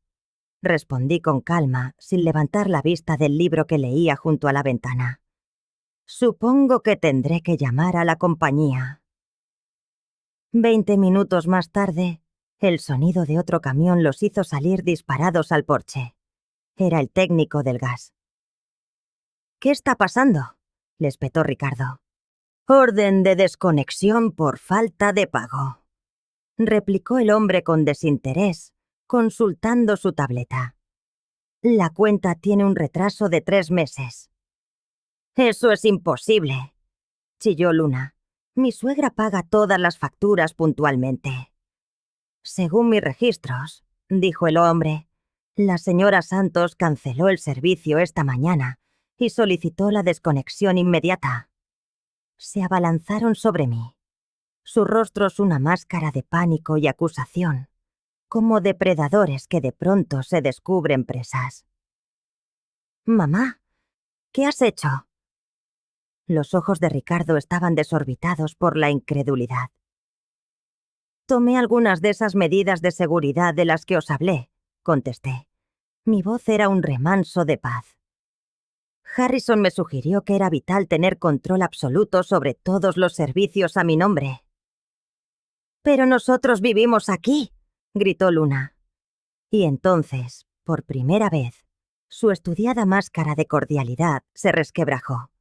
respondí con calma, sin levantar la vista del libro que leía junto a la ventana. «Supongo que tendré que llamar a la compañía». 20 minutos más tarde, el sonido de otro camión los hizo salir disparados al porche. Era el técnico del gas. «¿Qué está pasando?», le espetó Ricardo. «Orden de desconexión por falta de pago», replicó el hombre con desinterés, consultando su tableta. «La cuenta tiene un retraso de 3 meses». «Eso es imposible», chilló Luna. «Mi suegra paga todas las facturas puntualmente». «Según mis registros», dijo el hombre, «la señora Santos canceló el servicio esta mañana y solicitó la desconexión inmediata». Se abalanzaron sobre mí, sus rostros una máscara de pánico y acusación, como depredadores que de pronto se descubren presas. «Mamá, ¿qué has hecho?». Los ojos de Ricardo estaban desorbitados por la incredulidad. «Tomé algunas de esas medidas de seguridad de las que os hablé», contesté. Mi voz era un remanso de paz. «Harrison me sugirió que era vital tener control absoluto sobre todos los servicios a mi nombre». «Pero nosotros vivimos aquí», gritó Luna. Y entonces, por primera vez, su estudiada máscara de cordialidad se resquebrajó,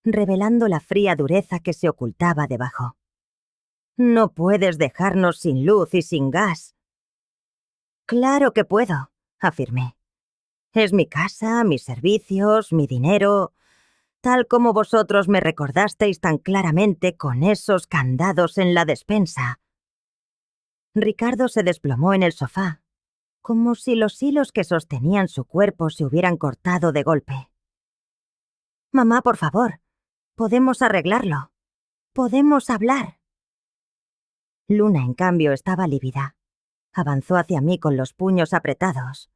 revelando la fría dureza que se ocultaba debajo. «No puedes dejarnos sin luz y sin gas». «Claro que puedo», afirmé. «Es mi casa, mis servicios, mi dinero, tal como vosotros me recordasteis tan claramente con esos candados en la despensa». Ricardo se desplomó en el sofá, como si los hilos que sostenían su cuerpo se hubieran cortado de golpe. «Mamá, por favor, podemos arreglarlo. Podemos hablar». Luna, en cambio, estaba lívida. Avanzó hacia mí con los puños apretados,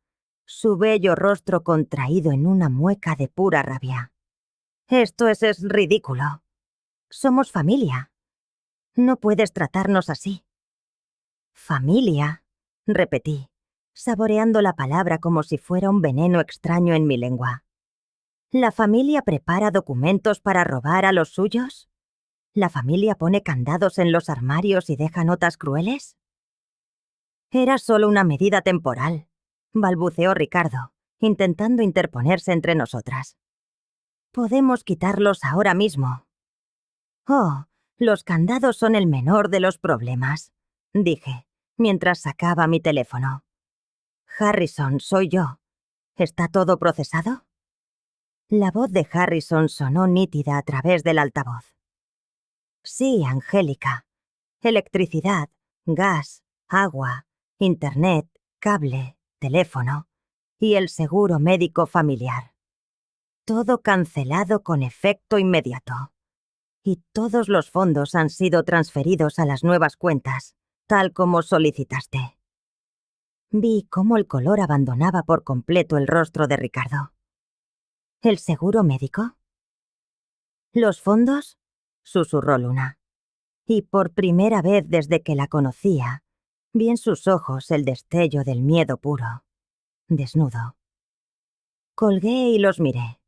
su bello rostro contraído en una mueca de pura rabia. «Esto es ridículo. Somos familia. No puedes tratarnos así». «Familia», repetí, saboreando la palabra como si fuera un veneno extraño en mi lengua. ¿La familia prepara documentos para robar a los suyos? ¿La familia pone candados en los armarios y deja notas crueles? Era solo una medida temporal, balbuceó Ricardo, intentando interponerse entre nosotras. Podemos quitarlos ahora mismo. Oh, los candados son el menor de los problemas, dije, mientras sacaba mi teléfono. Harrison, soy yo. ¿Está todo procesado? La voz de Harrison sonó nítida a través del altavoz. Sí, Angélica. Electricidad, gas, agua, internet, cable, teléfono y el seguro médico familiar. Todo cancelado con efecto inmediato. Y todos los fondos han sido transferidos a las nuevas cuentas, tal como solicitaste. Vi cómo el color abandonaba por completo el rostro de Ricardo. ¿El seguro médico? ¿Los fondos?, susurró Luna. Y por primera vez desde que la conocía, vi en sus ojos el destello del miedo puro. Desnudo. Colgué y los miré.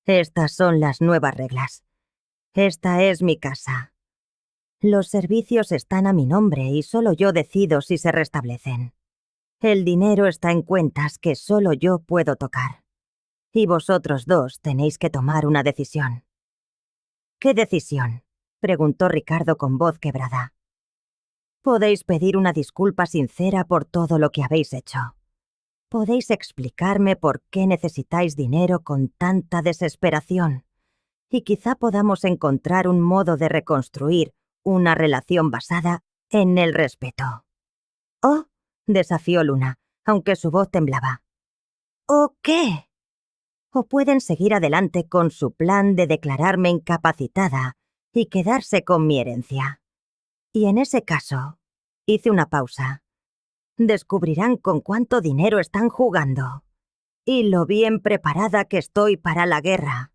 Estas son las nuevas reglas. Esta es mi casa. Los servicios están a mi nombre y solo yo decido si se restablecen. El dinero está en cuentas que solo yo puedo tocar. Y vosotros dos tenéis que tomar una decisión. ¿Qué decisión?, preguntó Ricardo con voz quebrada. Podéis pedir una disculpa sincera por todo lo que habéis hecho. Podéis explicarme por qué necesitáis dinero con tanta desesperación. Y quizá podamos encontrar un modo de reconstruir una relación basada en el respeto. «Oh», desafió Luna, aunque su voz temblaba. «¿O qué?» O pueden seguir adelante con su plan de declararme incapacitada y quedarse con mi herencia. Y en ese caso, hice una pausa. Descubrirán con cuánto dinero están jugando y lo bien preparada que estoy para la guerra.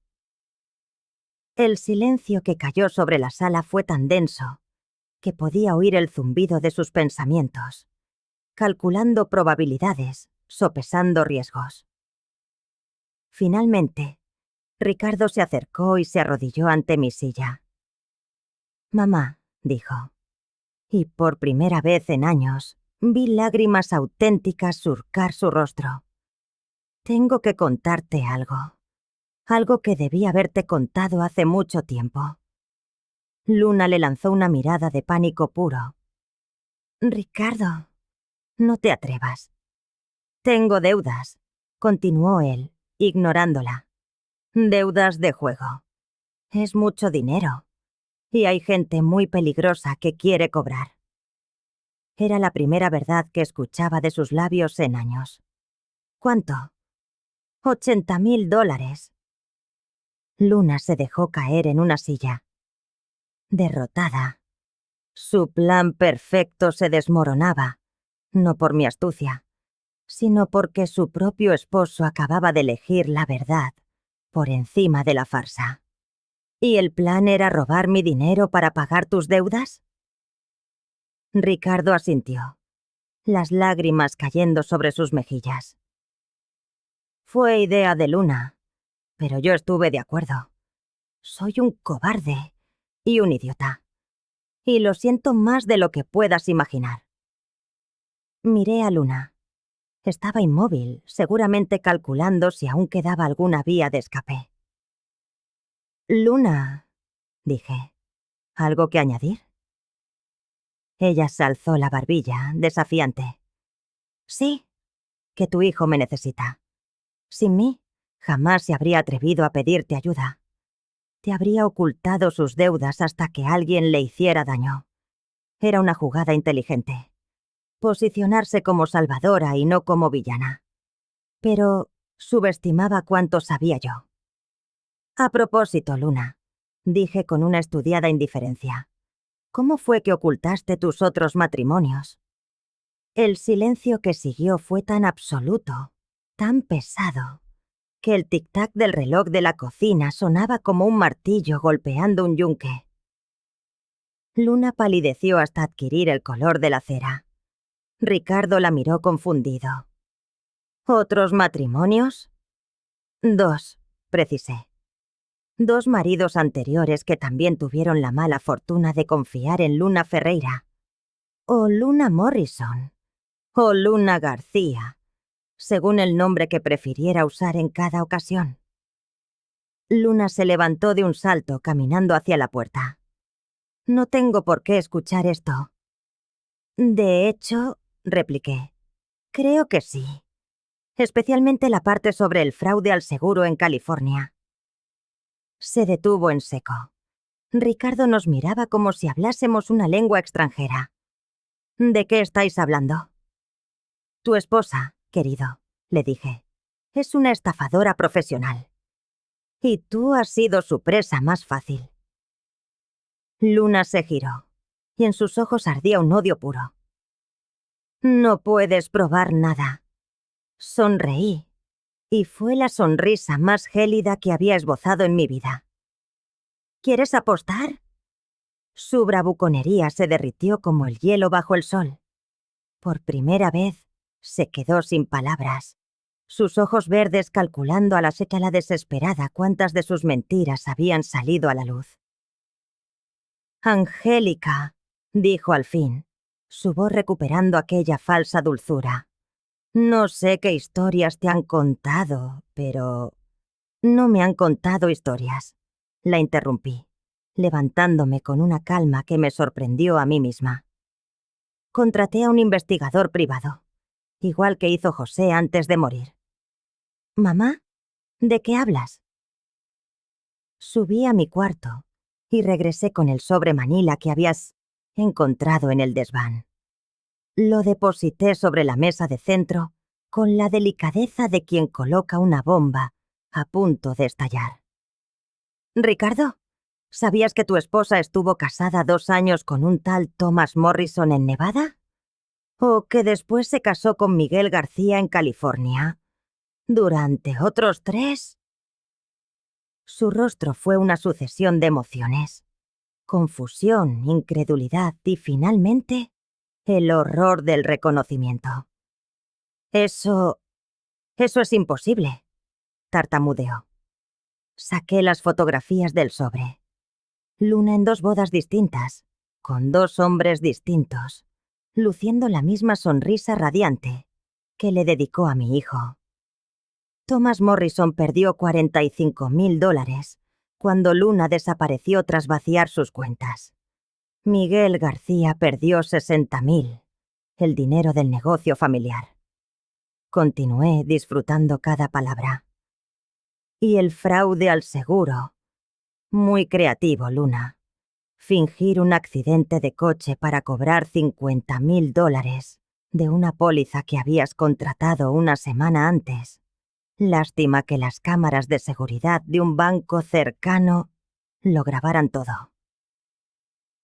El silencio que cayó sobre la sala fue tan denso que podía oír el zumbido de sus pensamientos, calculando probabilidades, sopesando riesgos. Finalmente, Ricardo se acercó y se arrodilló ante mi silla. «Mamá», dijo, y por primera vez en años vi lágrimas auténticas surcar su rostro. «Tengo que contarte algo. Algo que debí haberte contado hace mucho tiempo». Luna le lanzó una mirada de pánico puro. «Ricardo, no te atrevas». «Tengo deudas», continuó él, ignorándola. «Deudas de juego. Es mucho dinero. Y hay gente muy peligrosa que quiere cobrar». Era la primera verdad que escuchaba de sus labios en años. «¿Cuánto?» $80,000. Luna se dejó caer en una silla. Derrotada. Su plan perfecto se desmoronaba, no por mi astucia, sino porque su propio esposo acababa de elegir la verdad por encima de la farsa. ¿Y el plan era robar mi dinero para pagar tus deudas? Ricardo asintió, las lágrimas cayendo sobre sus mejillas. Fue idea de Luna, pero yo estuve de acuerdo. Soy un cobarde y un idiota. Y lo siento más de lo que puedas imaginar. Miré a Luna. Estaba inmóvil, seguramente calculando si aún quedaba alguna vía de escape. «Luna», dije, ¿algo que añadir? Ella se alzó la barbilla, desafiante. «Sí, que tu hijo me necesita. Sin mí, jamás se habría atrevido a pedirte ayuda. Te habría ocultado sus deudas hasta que alguien le hiciera daño. Era una jugada inteligente. Posicionarse como salvadora y no como villana. Pero subestimaba cuánto sabía yo». «A propósito, Luna», dije con una estudiada indiferencia, «¿cómo fue que ocultaste tus otros matrimonios?» El silencio que siguió fue tan absoluto, tan pesado, que el tic-tac del reloj de la cocina sonaba como un martillo golpeando un yunque. Luna palideció hasta adquirir el color de la cera. Ricardo la miró confundido. «¿Otros matrimonios?» «2», precisé. 2 maridos anteriores que también tuvieron la mala fortuna de confiar en Luna Ferreira. O Luna Morrison. O Luna García, según el nombre que prefiriera usar en cada ocasión. Luna se levantó de un salto caminando hacia la puerta. «No tengo por qué escuchar esto». «De hecho», repliqué, «creo que sí. Especialmente la parte sobre el fraude al seguro en California». Se detuvo en seco. Ricardo nos miraba como si hablásemos una lengua extranjera. «¿De qué estáis hablando?» «Tu esposa, querido», le dije, «es una estafadora profesional. Y tú has sido su presa más fácil». Luna se giró, y en sus ojos ardía un odio puro. «No puedes probar nada». Sonreí, y fue la sonrisa más gélida que había esbozado en mi vida. «¿Quieres apostar?» Su bravuconería se derritió como el hielo bajo el sol. Por primera vez, se quedó sin palabras, sus ojos verdes calculando a la escala desesperada cuántas de sus mentiras habían salido a la luz. «Angélica», dijo al fin, su voz recuperando aquella falsa dulzura. No sé qué historias te han contado, pero... No me han contado historias. La interrumpí, levantándome con una calma que me sorprendió a mí misma. Contraté a un investigador privado, igual que hizo José antes de morir. ¿Mamá? ¿De qué hablas? Subí a mi cuarto y regresé con el sobre Manila que habías encontrado en el desván. Lo deposité sobre la mesa de centro con la delicadeza de quien coloca una bomba a punto de estallar. Ricardo, ¿sabías que tu esposa estuvo casada 2 años con un tal Thomas Morrison en Nevada? ¿O que después se casó con Miguel García en California? ¿Durante otros 3? Su rostro fue una sucesión de emociones. Confusión, incredulidad y, finalmente, el horror del reconocimiento. Eso es imposible, tartamudeó. Saqué las fotografías del sobre. Luna en 2 bodas distintas, con 2 hombres distintos, luciendo la misma sonrisa radiante que le dedicó a mi hijo. Thomas Morrison perdió $45,000 cuando Luna desapareció tras vaciar sus cuentas. Miguel García perdió 60,000, el dinero del negocio familiar. Continué disfrutando cada palabra. Y el fraude al seguro. Muy creativo, Luna. Fingir un accidente de coche para cobrar $50,000 de una póliza que habías contratado una semana antes. Lástima que las cámaras de seguridad de un banco cercano lo grabaran todo.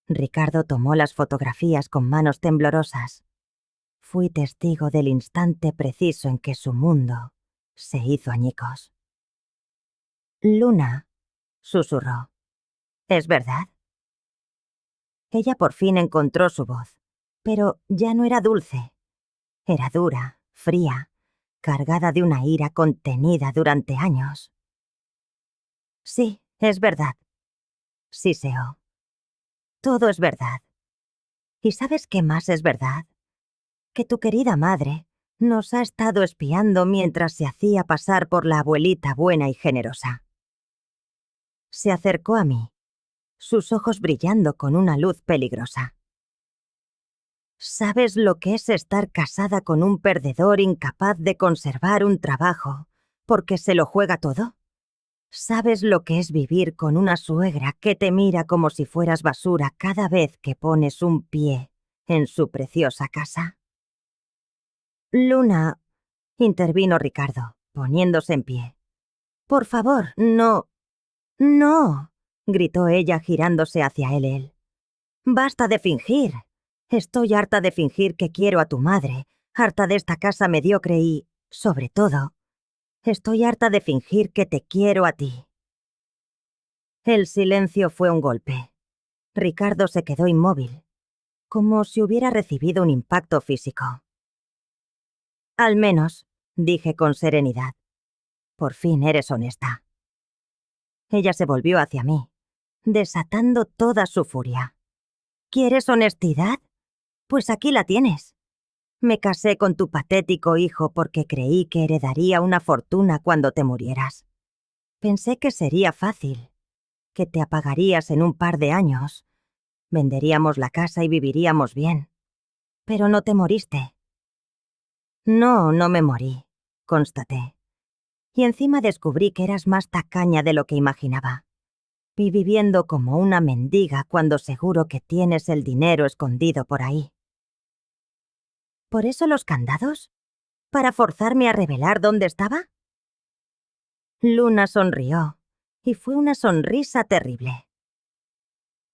Ricardo tomó las fotografías con manos temblorosas. Fui testigo del instante preciso en que su mundo se hizo añicos. Luna, susurró. ¿Es verdad? Ella por fin encontró su voz, pero ya no era dulce. Era dura, fría, cargada de una ira contenida durante años. Sí, es verdad, siseó. Todo es verdad. ¿Y sabes qué más es verdad? Que tu querida madre nos ha estado espiando mientras se hacía pasar por la abuelita buena y generosa. Se acercó a mí, sus ojos brillando con una luz peligrosa. ¿Sabes lo que es estar casada con un perdedor incapaz de conservar un trabajo porque se lo juega todo? ¿Sabes lo que es vivir con una suegra que te mira como si fueras basura cada vez que pones un pie en su preciosa casa? Luna, intervino Ricardo, poniéndose en pie. Por favor, no. No, gritó ella girándose hacia él. Basta de fingir. Estoy harta de fingir que quiero a tu madre, harta de esta casa mediocre y, sobre todo, estoy harta de fingir que te quiero a ti. El silencio fue un golpe. Ricardo se quedó inmóvil, como si hubiera recibido un impacto físico. Al menos, dije con serenidad, por fin eres honesta. Ella se volvió hacia mí, desatando toda su furia. ¿Quieres honestidad? Pues aquí la tienes. Me casé con tu patético hijo porque creí que heredaría una fortuna cuando te murieras. Pensé que sería fácil, que te apagarías en un par de años. Venderíamos la casa y viviríamos bien. Pero no te moriste. No, no me morí, constaté. Y encima descubrí que eras más tacaña de lo que imaginaba. Y viviendo como una mendiga cuando seguro que tienes el dinero escondido por ahí. ¿Por eso los candados? ¿Para forzarme a revelar dónde estaba? Luna sonrió, y fue una sonrisa terrible.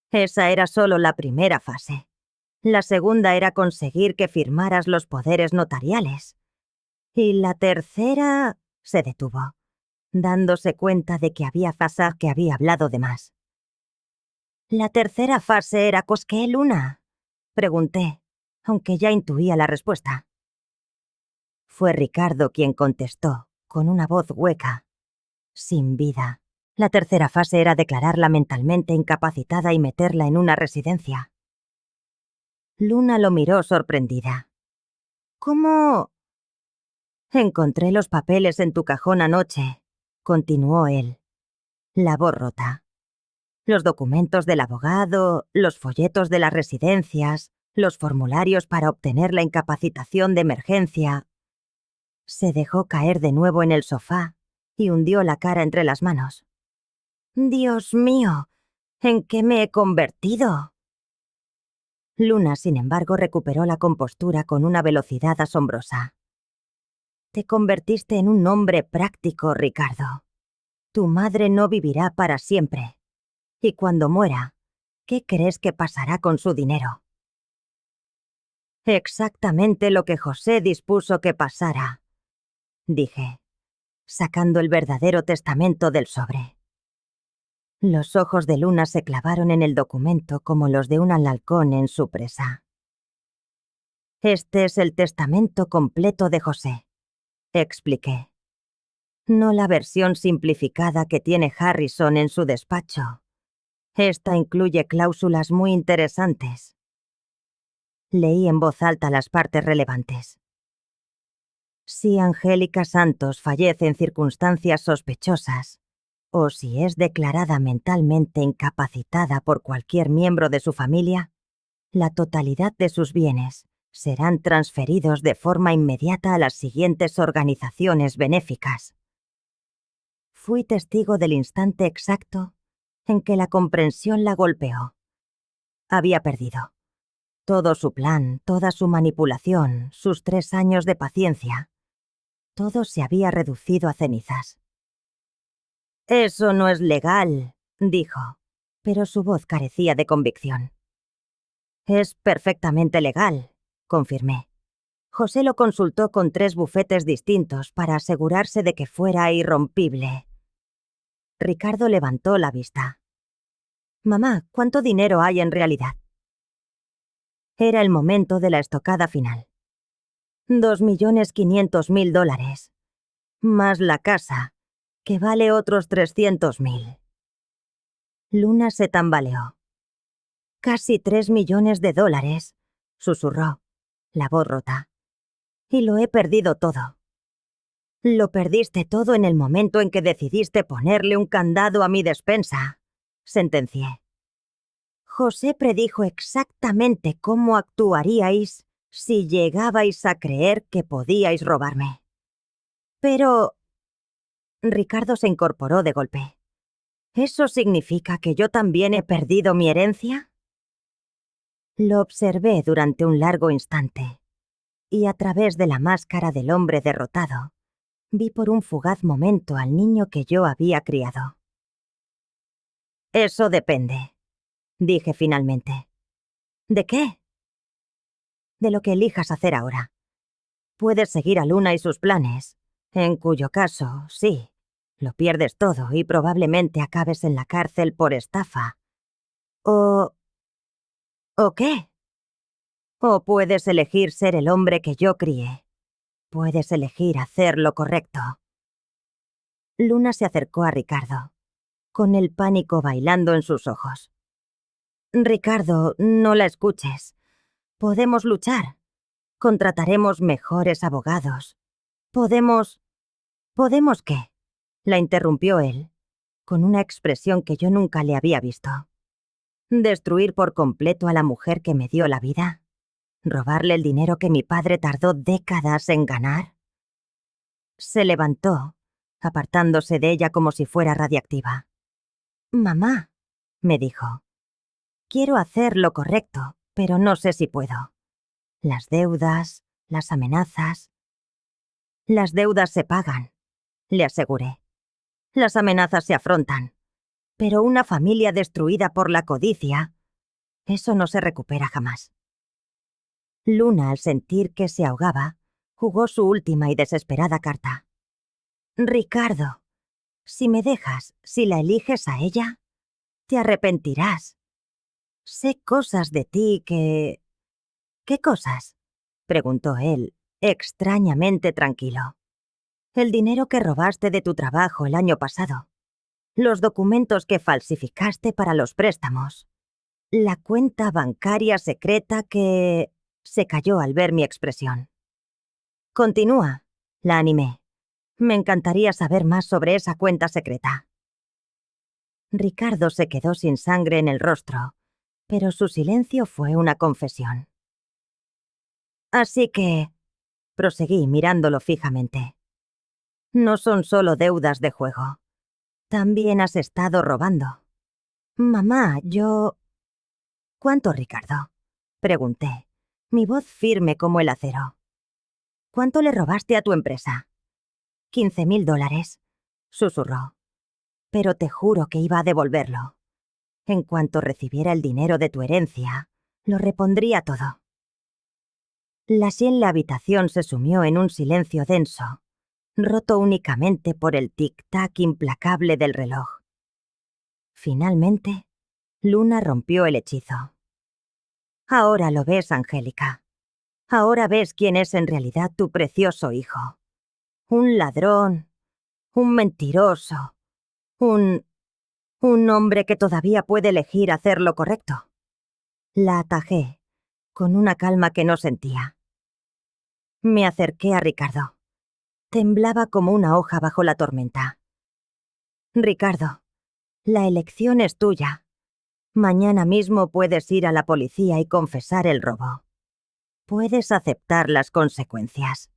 Esa era solo la primera fase. La segunda era conseguir que firmaras los poderes notariales. Y la tercera... se detuvo, dándose cuenta de que había hablado de más. ¿La tercera fase era qué, Luna? Pregunté, aunque ya intuía la respuesta. Fue Ricardo quien contestó, con una voz hueca, sin vida. La tercera fase era declararla mentalmente incapacitada y meterla en una residencia. Luna lo miró sorprendida. ¿Cómo? Encontré los papeles en tu cajón anoche, continuó él. La voz rota. Los documentos del abogado, los folletos de las residencias, los formularios para obtener la incapacitación de emergencia. Se dejó caer de nuevo en el sofá y hundió la cara entre las manos. «Dios mío, ¿en qué me he convertido?». Luna, sin embargo, recuperó la compostura con una velocidad asombrosa. «Te convertiste en un hombre práctico, Ricardo. Tu madre no vivirá para siempre. Y cuando muera, ¿qué crees que pasará con su dinero?». «Exactamente lo que José dispuso que pasara», dije, sacando el verdadero testamento del sobre. Los ojos de Luna se clavaron en el documento como los de un halcón en su presa. «Este es el testamento completo de José», expliqué. «No la versión simplificada que tiene Harrison en su despacho. Esta incluye cláusulas muy interesantes». Leí en voz alta las partes relevantes. Si Angélica Santos fallece en circunstancias sospechosas, o si es declarada mentalmente incapacitada por cualquier miembro de su familia, la totalidad de sus bienes serán transferidos de forma inmediata a las siguientes organizaciones benéficas. Fui testigo del instante exacto en que la comprensión la golpeó. Había perdido. Todo su plan, toda su manipulación, sus 3 años de paciencia, todo se había reducido a cenizas. «Eso no es legal», dijo, pero su voz carecía de convicción. «Es perfectamente legal», confirmé. José lo consultó con 3 bufetes distintos para asegurarse de que fuera irrompible. Ricardo levantó la vista. «Mamá, ¿cuánto dinero hay en realidad?». Era el momento de la estocada final. $2.500.000, más la casa, que vale otros 300.000. Luna se tambaleó. «Casi $3 millones», susurró, la voz rota. «Y lo he perdido todo». «Lo perdiste todo en el momento en que decidiste ponerle un candado a mi despensa», sentencié. «José predijo exactamente cómo actuaríais si llegabais a creer que podíais robarme». «Pero…». Ricardo se incorporó de golpe. «¿Eso significa que yo también he perdido mi herencia?». Lo observé durante un largo instante, y a través de la máscara del hombre derrotado, vi por un fugaz momento al niño que yo había criado. «Eso depende», dije finalmente. «¿De qué?». «De lo que elijas hacer ahora. Puedes seguir a Luna y sus planes, en cuyo caso, sí, lo pierdes todo y probablemente acabes en la cárcel por estafa. ¿O qué? O puedes elegir ser el hombre que yo crié. Puedes elegir hacer lo correcto». Luna se acercó a Ricardo, con el pánico bailando en sus ojos. «Ricardo, no la escuches. Podemos luchar. Contrataremos mejores abogados. Podemos... ¿Podemos qué?», la interrumpió él, con una expresión que yo nunca le había visto. «¿Destruir por completo a la mujer que me dio la vida? ¿Robarle el dinero que mi padre tardó décadas en ganar?». Se levantó, apartándose de ella como si fuera radiactiva. «Mamá», me dijo, «quiero hacer lo correcto, pero no sé si puedo. Las deudas, las amenazas». «Las deudas se pagan», le aseguré. «Las amenazas se afrontan. Pero una familia destruida por la codicia, eso no se recupera jamás». Luna, al sentir que se ahogaba, jugó su última y desesperada carta. «Ricardo, si me dejas, si la eliges a ella, te arrepentirás. Sé cosas de ti que...». «¿Qué cosas?», preguntó él, extrañamente tranquilo. «El dinero que robaste de tu trabajo el año pasado. Los documentos que falsificaste para los préstamos. La cuenta bancaria secreta que...». Se calló al ver mi expresión. «Continúa», La animé. Me encantaría saber más sobre esa cuenta secreta. Ricardo se quedó sin sangre en el rostro, pero su silencio fue una confesión. Así que, proseguí mirándolo fijamente, no son solo deudas de juego. También has estado robando. Mamá, yo... ¿Cuánto, Ricardo? Pregunté, mi voz firme como el acero. ¿Cuánto le robaste a tu empresa? $15,000, susurró. Pero te juro que iba a devolverlo. En cuanto recibiera el dinero de tu herencia, lo repondría todo. La sien en la habitación se sumió en un silencio denso, roto únicamente por el tic-tac implacable del reloj. Finalmente, Luna rompió el hechizo. Ahora lo ves, Angélica. Ahora ves quién es en realidad tu precioso hijo. Un ladrón, un mentiroso, un hombre que todavía puede elegir hacer lo correcto. La atajé, con una calma que no sentía. Me acerqué a Ricardo. Temblaba como una hoja bajo la tormenta. Ricardo, la elección es tuya. Mañana mismo puedes ir a la policía y confesar el robo. Puedes aceptar las consecuencias.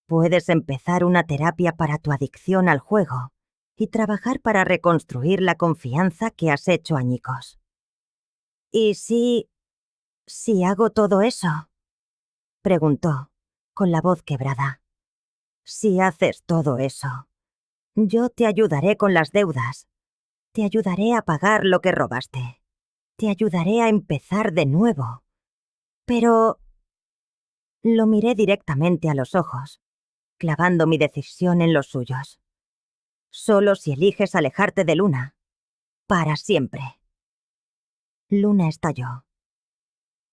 Puedes empezar una terapia para tu adicción al juego y trabajar para reconstruir la confianza que has hecho añicos. ¿Y si hago todo eso? Preguntó, con la voz quebrada. Si haces todo eso, yo te ayudaré con las deudas. Te ayudaré a pagar lo que robaste. Te ayudaré a empezar de nuevo. Pero... Lo miré directamente a los ojos, clavando mi decisión en los suyos. Solo si eliges alejarte de Luna. Para siempre. Luna estalló.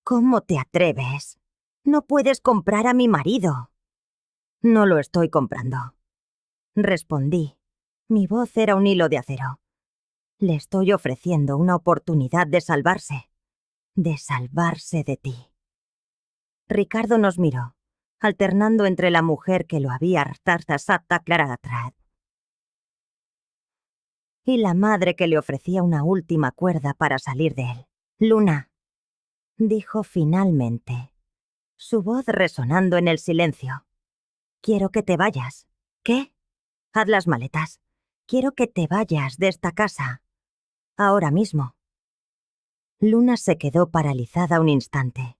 ¿Cómo te atreves? No puedes comprar a mi marido. No lo estoy comprando. Respondí. Mi voz era un hilo de acero. Le estoy ofreciendo una oportunidad de salvarse de ti. Ricardo nos miró, alternando entre la mujer que lo había hartado y la madre que le ofrecía una última cuerda para salir de él. Luna, dijo finalmente, su voz resonando en el silencio. Quiero que te vayas. ¿Qué? Haz las maletas. Quiero que te vayas de esta casa. Ahora mismo. Luna se quedó paralizada un instante.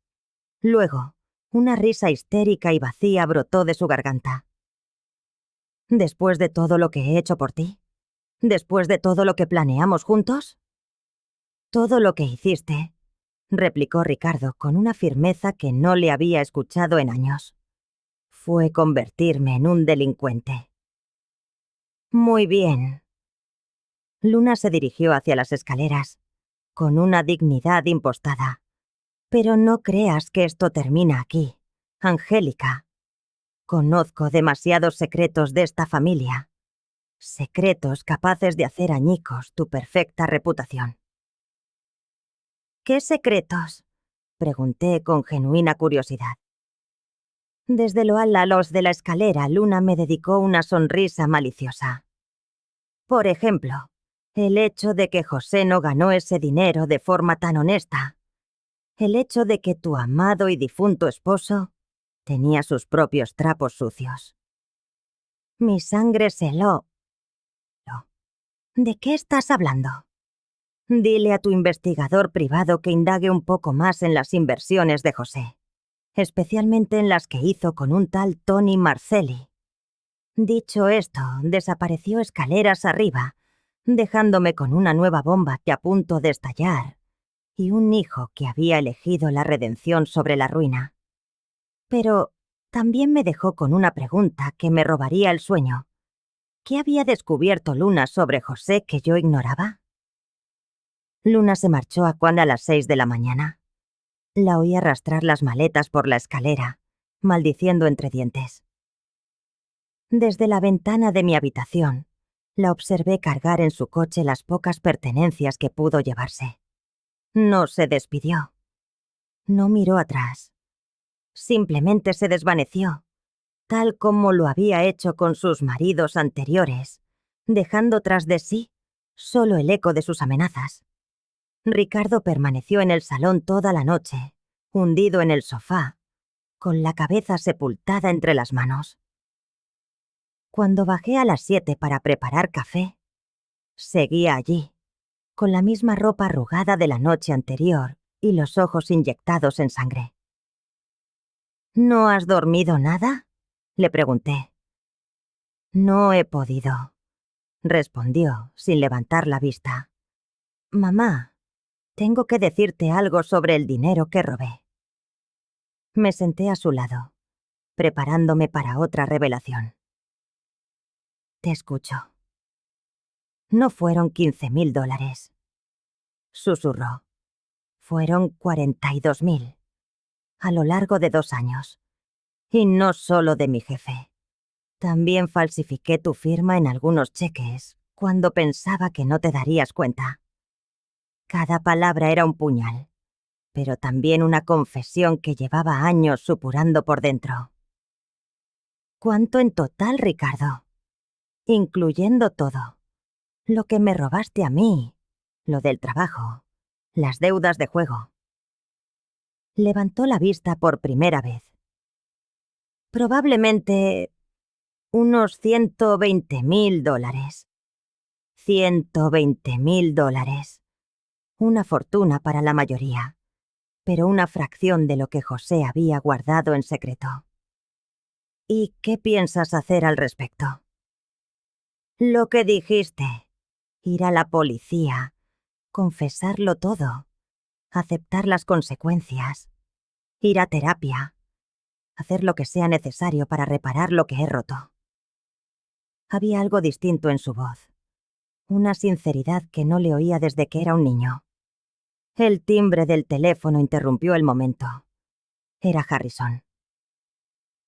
Luego, una risa histérica y vacía brotó de su garganta. ¿Después de todo lo que he hecho por ti? ¿Después de todo lo que planeamos juntos? Todo lo que hiciste, replicó Ricardo con una firmeza que no le había escuchado en años, fue convertirme en un delincuente. Muy bien. Luna se dirigió hacia las escaleras, con una dignidad impostada. Pero no creas que esto termina aquí, Angélica. Conozco demasiados secretos de esta familia. Secretos capaces de hacer añicos tu perfecta reputación. ¿Qué secretos? Pregunté con genuina curiosidad. Desde lo alto a los de la escalera, Luna me dedicó una sonrisa maliciosa. Por ejemplo, el hecho de que José no ganó ese dinero de forma tan honesta. El hecho de que tu amado y difunto esposo tenía sus propios trapos sucios. Mi sangre se heló. ¿De qué estás hablando? Dile a tu investigador privado que indague un poco más en las inversiones de José, especialmente en las que hizo con un tal Tony Marcelli. Dicho esto, desapareció escaleras arriba, dejándome con una nueva bomba que a punto de estallar y un hijo que había elegido la redención sobre la ruina. Pero también me dejó con una pregunta que me robaría el sueño. ¿Qué había descubierto Luna sobre José que yo ignoraba? Luna se marchó a Juan a las 6 de la mañana. La oí arrastrar las maletas por la escalera, maldiciendo entre dientes. Desde la ventana de mi habitación, la observé cargar en su coche las pocas pertenencias que pudo llevarse. No se despidió. No miró atrás. Simplemente se desvaneció, tal como lo había hecho con sus maridos anteriores, dejando tras de sí solo el eco de sus amenazas. Ricardo permaneció en el salón toda la noche, hundido en el sofá, con la cabeza sepultada entre las manos. Cuando bajé a las 7 para preparar café, seguía allí, con la misma ropa arrugada de la noche anterior y los ojos inyectados en sangre. ¿No has dormido nada?, le pregunté. No he podido, respondió, sin levantar la vista. Mamá, tengo que decirte algo sobre el dinero que robé. Me senté a su lado, preparándome para otra revelación. Te escucho. No fueron $15,000, susurró. Fueron 42,000, a lo largo de 2 años. Y no solo de mi jefe. También falsifiqué tu firma en algunos cheques, cuando pensaba que no te darías cuenta. Cada palabra era un puñal, pero también una confesión que llevaba años supurando por dentro. ¿Cuánto en total, Ricardo? Incluyendo todo. Lo que me robaste a mí, lo del trabajo, las deudas de juego. Levantó la vista por primera vez. Probablemente unos $120,000. $120,000. Una fortuna para la mayoría, pero una fracción de lo que José había guardado en secreto. ¿Y qué piensas hacer al respecto? Lo que dijiste. Ir a la policía, confesarlo todo, aceptar las consecuencias, ir a terapia, hacer lo que sea necesario para reparar lo que he roto. Había algo distinto en su voz, una sinceridad que no le oía desde que era un niño. El timbre del teléfono interrumpió el momento. Era Harrison.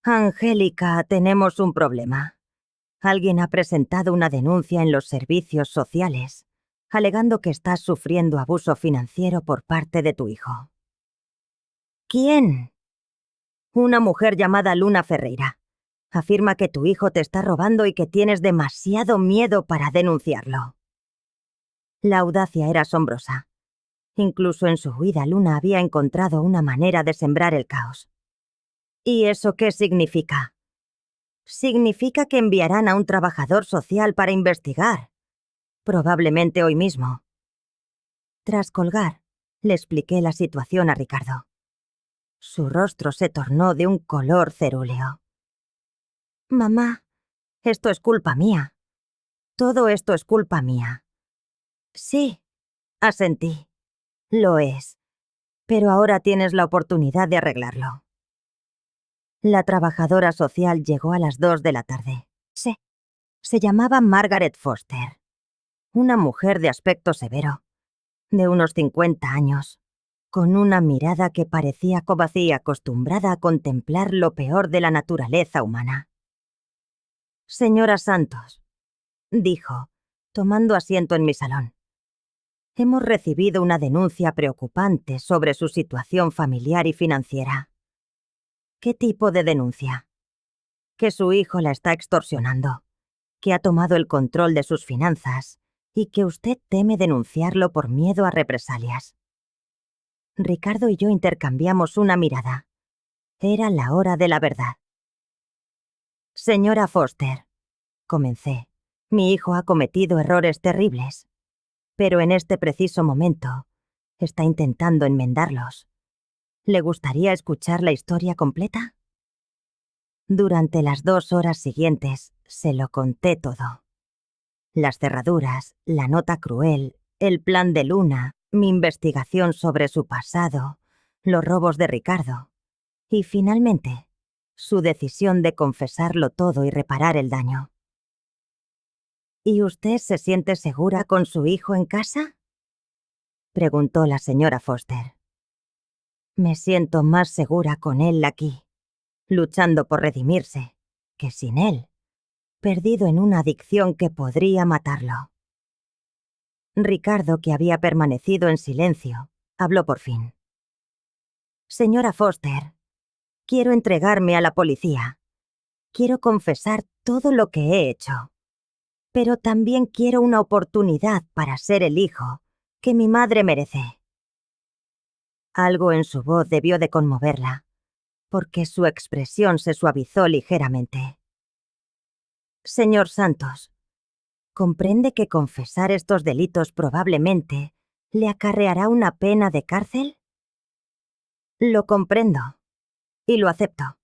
Angélica, tenemos un problema. Alguien ha presentado una denuncia en los servicios sociales, alegando que estás sufriendo abuso financiero por parte de tu hijo. ¿Quién? Una mujer llamada Luna Ferreira. Afirma que tu hijo te está robando y que tienes demasiado miedo para denunciarlo. La audacia era asombrosa. Incluso en su huida, Luna había encontrado una manera de sembrar el caos. ¿Y eso qué significa? Significa que enviarán a un trabajador social para investigar. Probablemente hoy mismo. Tras colgar, le expliqué la situación a Ricardo. Su rostro se tornó de un color cerúleo. Mamá, esto es culpa mía. Todo esto es culpa mía. Sí, asentí. Lo es. Pero ahora tienes la oportunidad de arreglarlo. La trabajadora social llegó a las 2 de la tarde. Se llamaba Margaret Foster. Una mujer de aspecto severo, de unos 50 años, con una mirada que parecía cobacía, acostumbrada a contemplar lo peor de la naturaleza humana. Señora Santos, dijo, tomando asiento en mi salón. Hemos recibido una denuncia preocupante sobre su situación familiar y financiera. ¿Qué tipo de denuncia? Que su hijo la está extorsionando, que ha tomado el control de sus finanzas y que usted teme denunciarlo por miedo a represalias. Ricardo y yo intercambiamos una mirada. Era la hora de la verdad. Señora Foster, comencé, mi hijo ha cometido errores terribles, pero en este preciso momento está intentando enmendarlos. ¿Le gustaría escuchar la historia completa? Durante las 2 horas siguientes se lo conté todo. Las cerraduras, la nota cruel, el plan de Luna, mi investigación sobre su pasado, los robos de Ricardo y, finalmente, su decisión de confesarlo todo y reparar el daño. ¿Y usted se siente segura con su hijo en casa?, preguntó la señora Foster. Me siento más segura con él aquí, luchando por redimirse, que sin él, perdido en una adicción que podría matarlo. Ricardo, que había permanecido en silencio, habló por fin. Señora Foster, quiero entregarme a la policía. Quiero confesar todo lo que he hecho. Pero también quiero una oportunidad para ser el hijo que mi madre merece. Algo en su voz debió de conmoverla, porque su expresión se suavizó ligeramente. Señor Santos, ¿comprende que confesar estos delitos probablemente le acarreará una pena de cárcel? Lo comprendo, y lo acepto.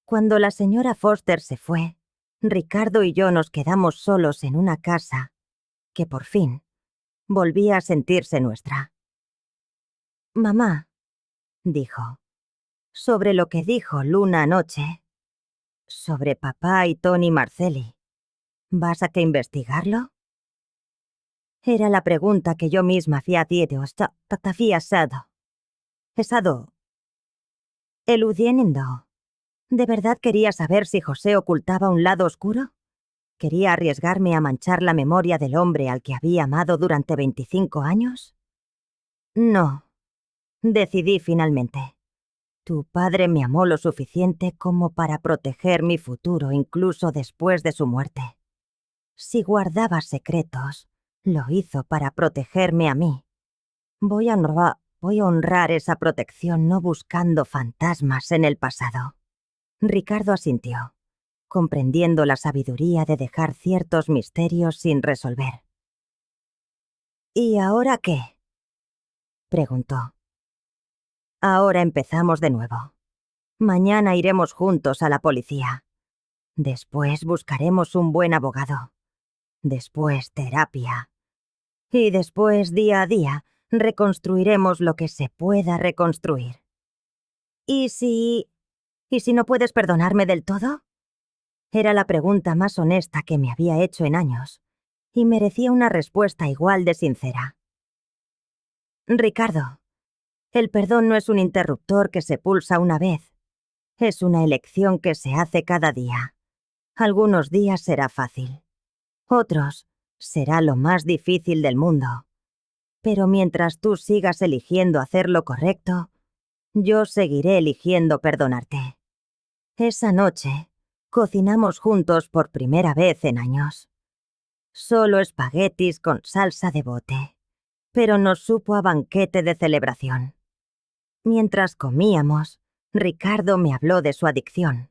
Cuando la señora Foster se fue, Ricardo y yo nos quedamos solos en una casa que por fin volvía a sentirse nuestra. Mamá, dijo, sobre lo que dijo Luna anoche, sobre papá y Tony Marcelli, ¿vas a que investigarlo? Era la pregunta que yo misma había estado eludiendo. ¿De verdad quería saber si José ocultaba un lado oscuro? ¿Quería arriesgarme a manchar la memoria del hombre al que había amado durante 25 años? No, decidí finalmente. Tu padre me amó lo suficiente como para proteger mi futuro incluso después de su muerte. Si guardaba secretos, lo hizo para protegerme a mí. Voy a honrar esa protección no buscando fantasmas en el pasado. Ricardo asintió, comprendiendo la sabiduría de dejar ciertos misterios sin resolver. ¿Y ahora qué?, preguntó. Ahora empezamos de nuevo. Mañana iremos juntos a la policía. Después buscaremos un buen abogado. Después terapia. Y después, día a día, reconstruiremos lo que se pueda reconstruir. ¿Y si no puedes perdonarme del todo? Era la pregunta más honesta que me había hecho en años, y merecía una respuesta igual de sincera. Ricardo, el perdón no es un interruptor que se pulsa una vez. Es una elección que se hace cada día. Algunos días será fácil. Otros será lo más difícil del mundo. Pero mientras tú sigas eligiendo hacer lo correcto, yo seguiré eligiendo perdonarte. Esa noche, cocinamos juntos por primera vez en años. Solo espaguetis con salsa de bote, pero nos supo a banquete de celebración. Mientras comíamos, Ricardo me habló de su adicción,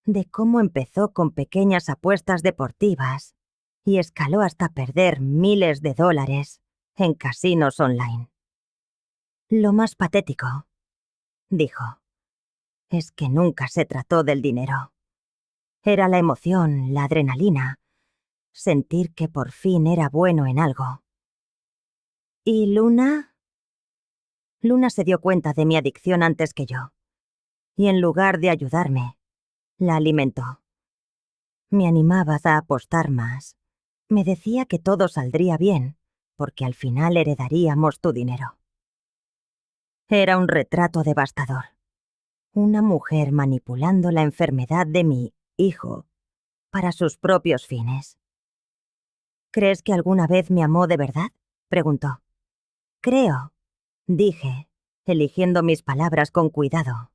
de cómo empezó con pequeñas apuestas deportivas y escaló hasta perder miles de dólares en casinos online. Lo más patético, dijo, es que nunca se trató del dinero. Era la emoción, la adrenalina, sentir que por fin era bueno en algo. ¿Y Luna? Luna se dio cuenta de mi adicción antes que yo, y en lugar de ayudarme, la alimentó. Me animaba a apostar más. Me decía que todo saldría bien, porque al final heredaríamos tu dinero. Era un retrato devastador. Una mujer manipulando la enfermedad de mi hijo para sus propios fines. ¿Crees que alguna vez me amó de verdad?, preguntó. Creo, dije, eligiendo mis palabras con cuidado,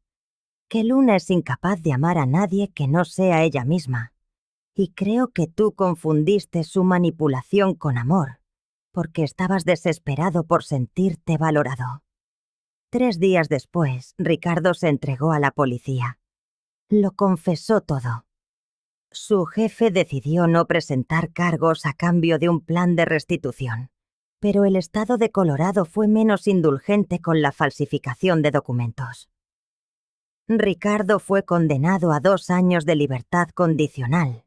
que Luna es incapaz de amar a nadie que no sea ella misma. Y creo que tú confundiste su manipulación con amor, porque estabas desesperado por sentirte valorado. 3 días después, Ricardo se entregó a la policía. Lo confesó todo. Su jefe decidió no presentar cargos a cambio de un plan de restitución, pero el estado de Colorado fue menos indulgente con la falsificación de documentos. Ricardo fue condenado a 2 años de libertad condicional,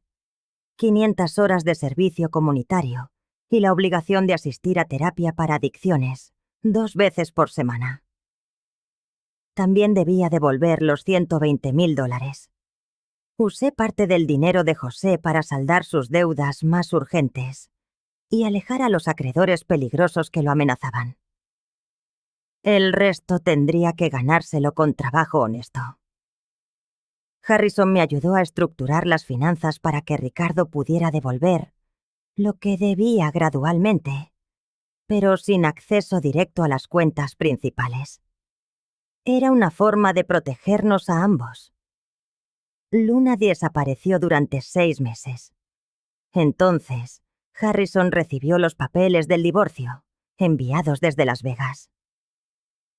500 horas de servicio comunitario y la obligación de asistir a terapia para adicciones 2 veces por semana. También debía devolver los $120,000. Usé parte del dinero de José para saldar sus deudas más urgentes y alejar a los acreedores peligrosos que lo amenazaban. El resto tendría que ganárselo con trabajo honesto. Harrison me ayudó a estructurar las finanzas para que Ricardo pudiera devolver lo que debía gradualmente, pero sin acceso directo a las cuentas principales. Era una forma de protegernos a ambos. Luna desapareció durante 6 meses. Entonces, Harrison recibió los papeles del divorcio, enviados desde Las Vegas.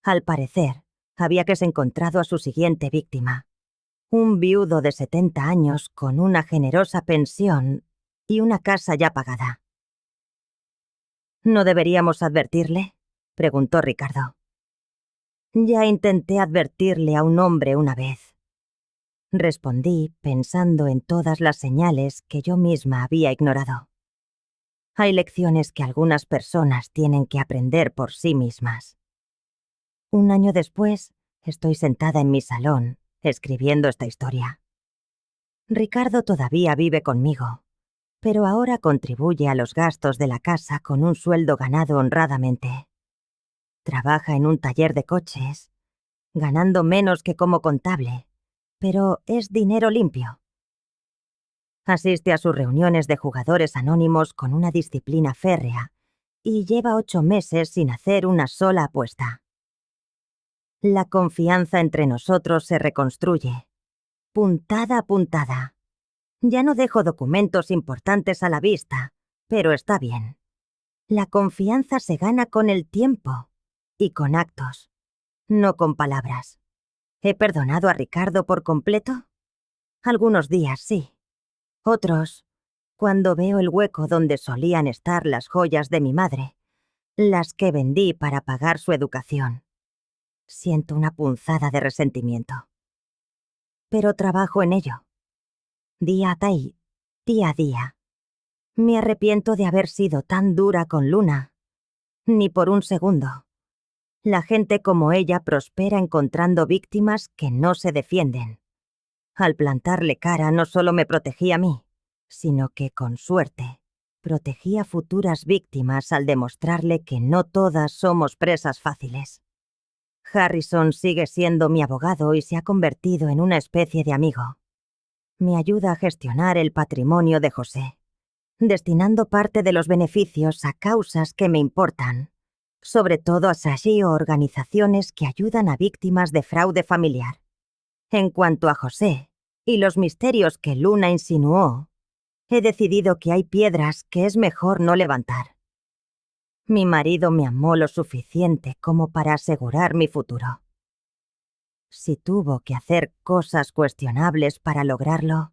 Al parecer, había encontrado a su siguiente víctima, un viudo de 70 años con una generosa pensión y una casa ya pagada. ¿No deberíamos advertirle?, preguntó Ricardo. Ya intenté advertirle a un hombre una vez, respondí pensando en todas las señales que yo misma había ignorado. Hay lecciones que algunas personas tienen que aprender por sí mismas. Un año después, estoy sentada en mi salón, escribiendo esta historia. Ricardo todavía vive conmigo, pero ahora contribuye a los gastos de la casa con un sueldo ganado honradamente. Trabaja en un taller de coches, ganando menos que como contable, pero es dinero limpio. Asiste a sus reuniones de jugadores anónimos con una disciplina férrea y lleva 8 meses sin hacer una sola apuesta. La confianza entre nosotros se reconstruye, puntada a puntada. Ya no dejo documentos importantes a la vista, pero está bien. La confianza se gana con el tiempo y con actos, no con palabras. ¿He perdonado a Ricardo por completo? Algunos días sí. Otros, cuando veo el hueco donde solían estar las joyas de mi madre, las que vendí para pagar su educación, siento una punzada de resentimiento. Pero trabajo en ello. Día a día. Me arrepiento de haber sido tan dura con Luna. Ni por un segundo. La gente como ella prospera encontrando víctimas que no se defienden. Al plantarle cara no solo me protegí a mí, sino que, con suerte, protegí a futuras víctimas al demostrarle que no todas somos presas fáciles. Harrison sigue siendo mi abogado y se ha convertido en una especie de amigo. Me ayuda a gestionar el patrimonio de José, destinando parte de los beneficios a causas que me importan, sobre todo a SASHI o organizaciones que ayudan a víctimas de fraude familiar. En cuanto a José y los misterios que Luna insinuó, he decidido que hay piedras que es mejor no levantar. Mi marido me amó lo suficiente como para asegurar mi futuro. Si tuvo que hacer cosas cuestionables para lograrlo,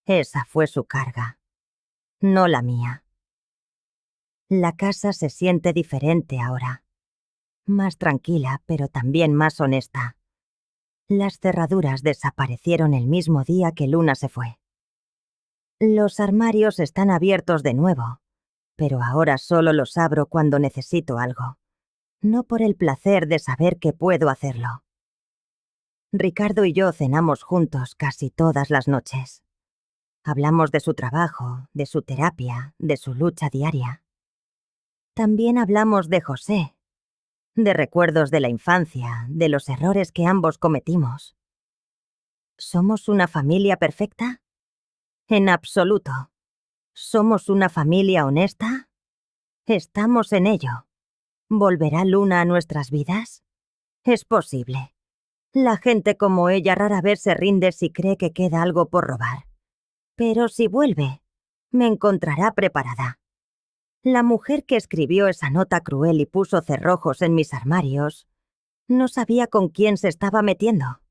esa fue su carga, no la mía. La casa se siente diferente ahora. Más tranquila, pero también más honesta. Las cerraduras desaparecieron el mismo día que Luna se fue. Los armarios están abiertos de nuevo, pero ahora solo los abro cuando necesito algo, no por el placer de saber que puedo hacerlo. Ricardo y yo cenamos juntos casi todas las noches. Hablamos de su trabajo, de su terapia, de su lucha diaria. También hablamos de José, de recuerdos de la infancia, de los errores que ambos cometimos. ¿Somos una familia perfecta? En absoluto. ¿Somos una familia honesta? Estamos en ello. ¿Volverá Luna a nuestras vidas? Es posible. La gente como ella rara vez se rinde si cree que queda algo por robar. Pero si vuelve, me encontrará preparada. La mujer que escribió esa nota cruel y puso cerrojos en mis armarios no sabía con quién se estaba metiendo.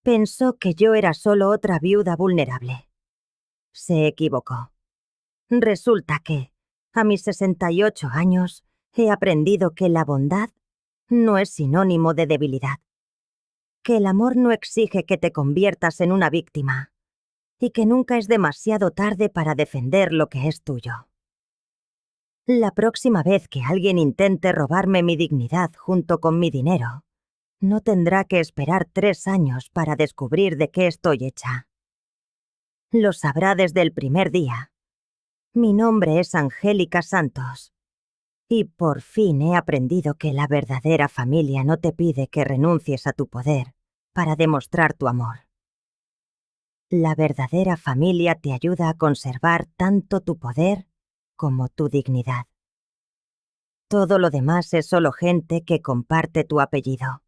Pensó que yo era solo otra viuda vulnerable. Se equivocó. Resulta que, a mis 68 años, he aprendido que la bondad no es sinónimo de debilidad. Que el amor no exige que te conviertas en una víctima y que nunca es demasiado tarde para defender lo que es tuyo. La próxima vez que alguien intente robarme mi dignidad junto con mi dinero, no tendrá que esperar 3 años para descubrir de qué estoy hecha. Lo sabrá desde el primer día. Mi nombre es Angélica Santos. Y por fin he aprendido que la verdadera familia no te pide que renuncies a tu poder para demostrar tu amor. La verdadera familia te ayuda a conservar tanto tu poder como tu dignidad. Todo lo demás es solo gente que comparte tu apellido.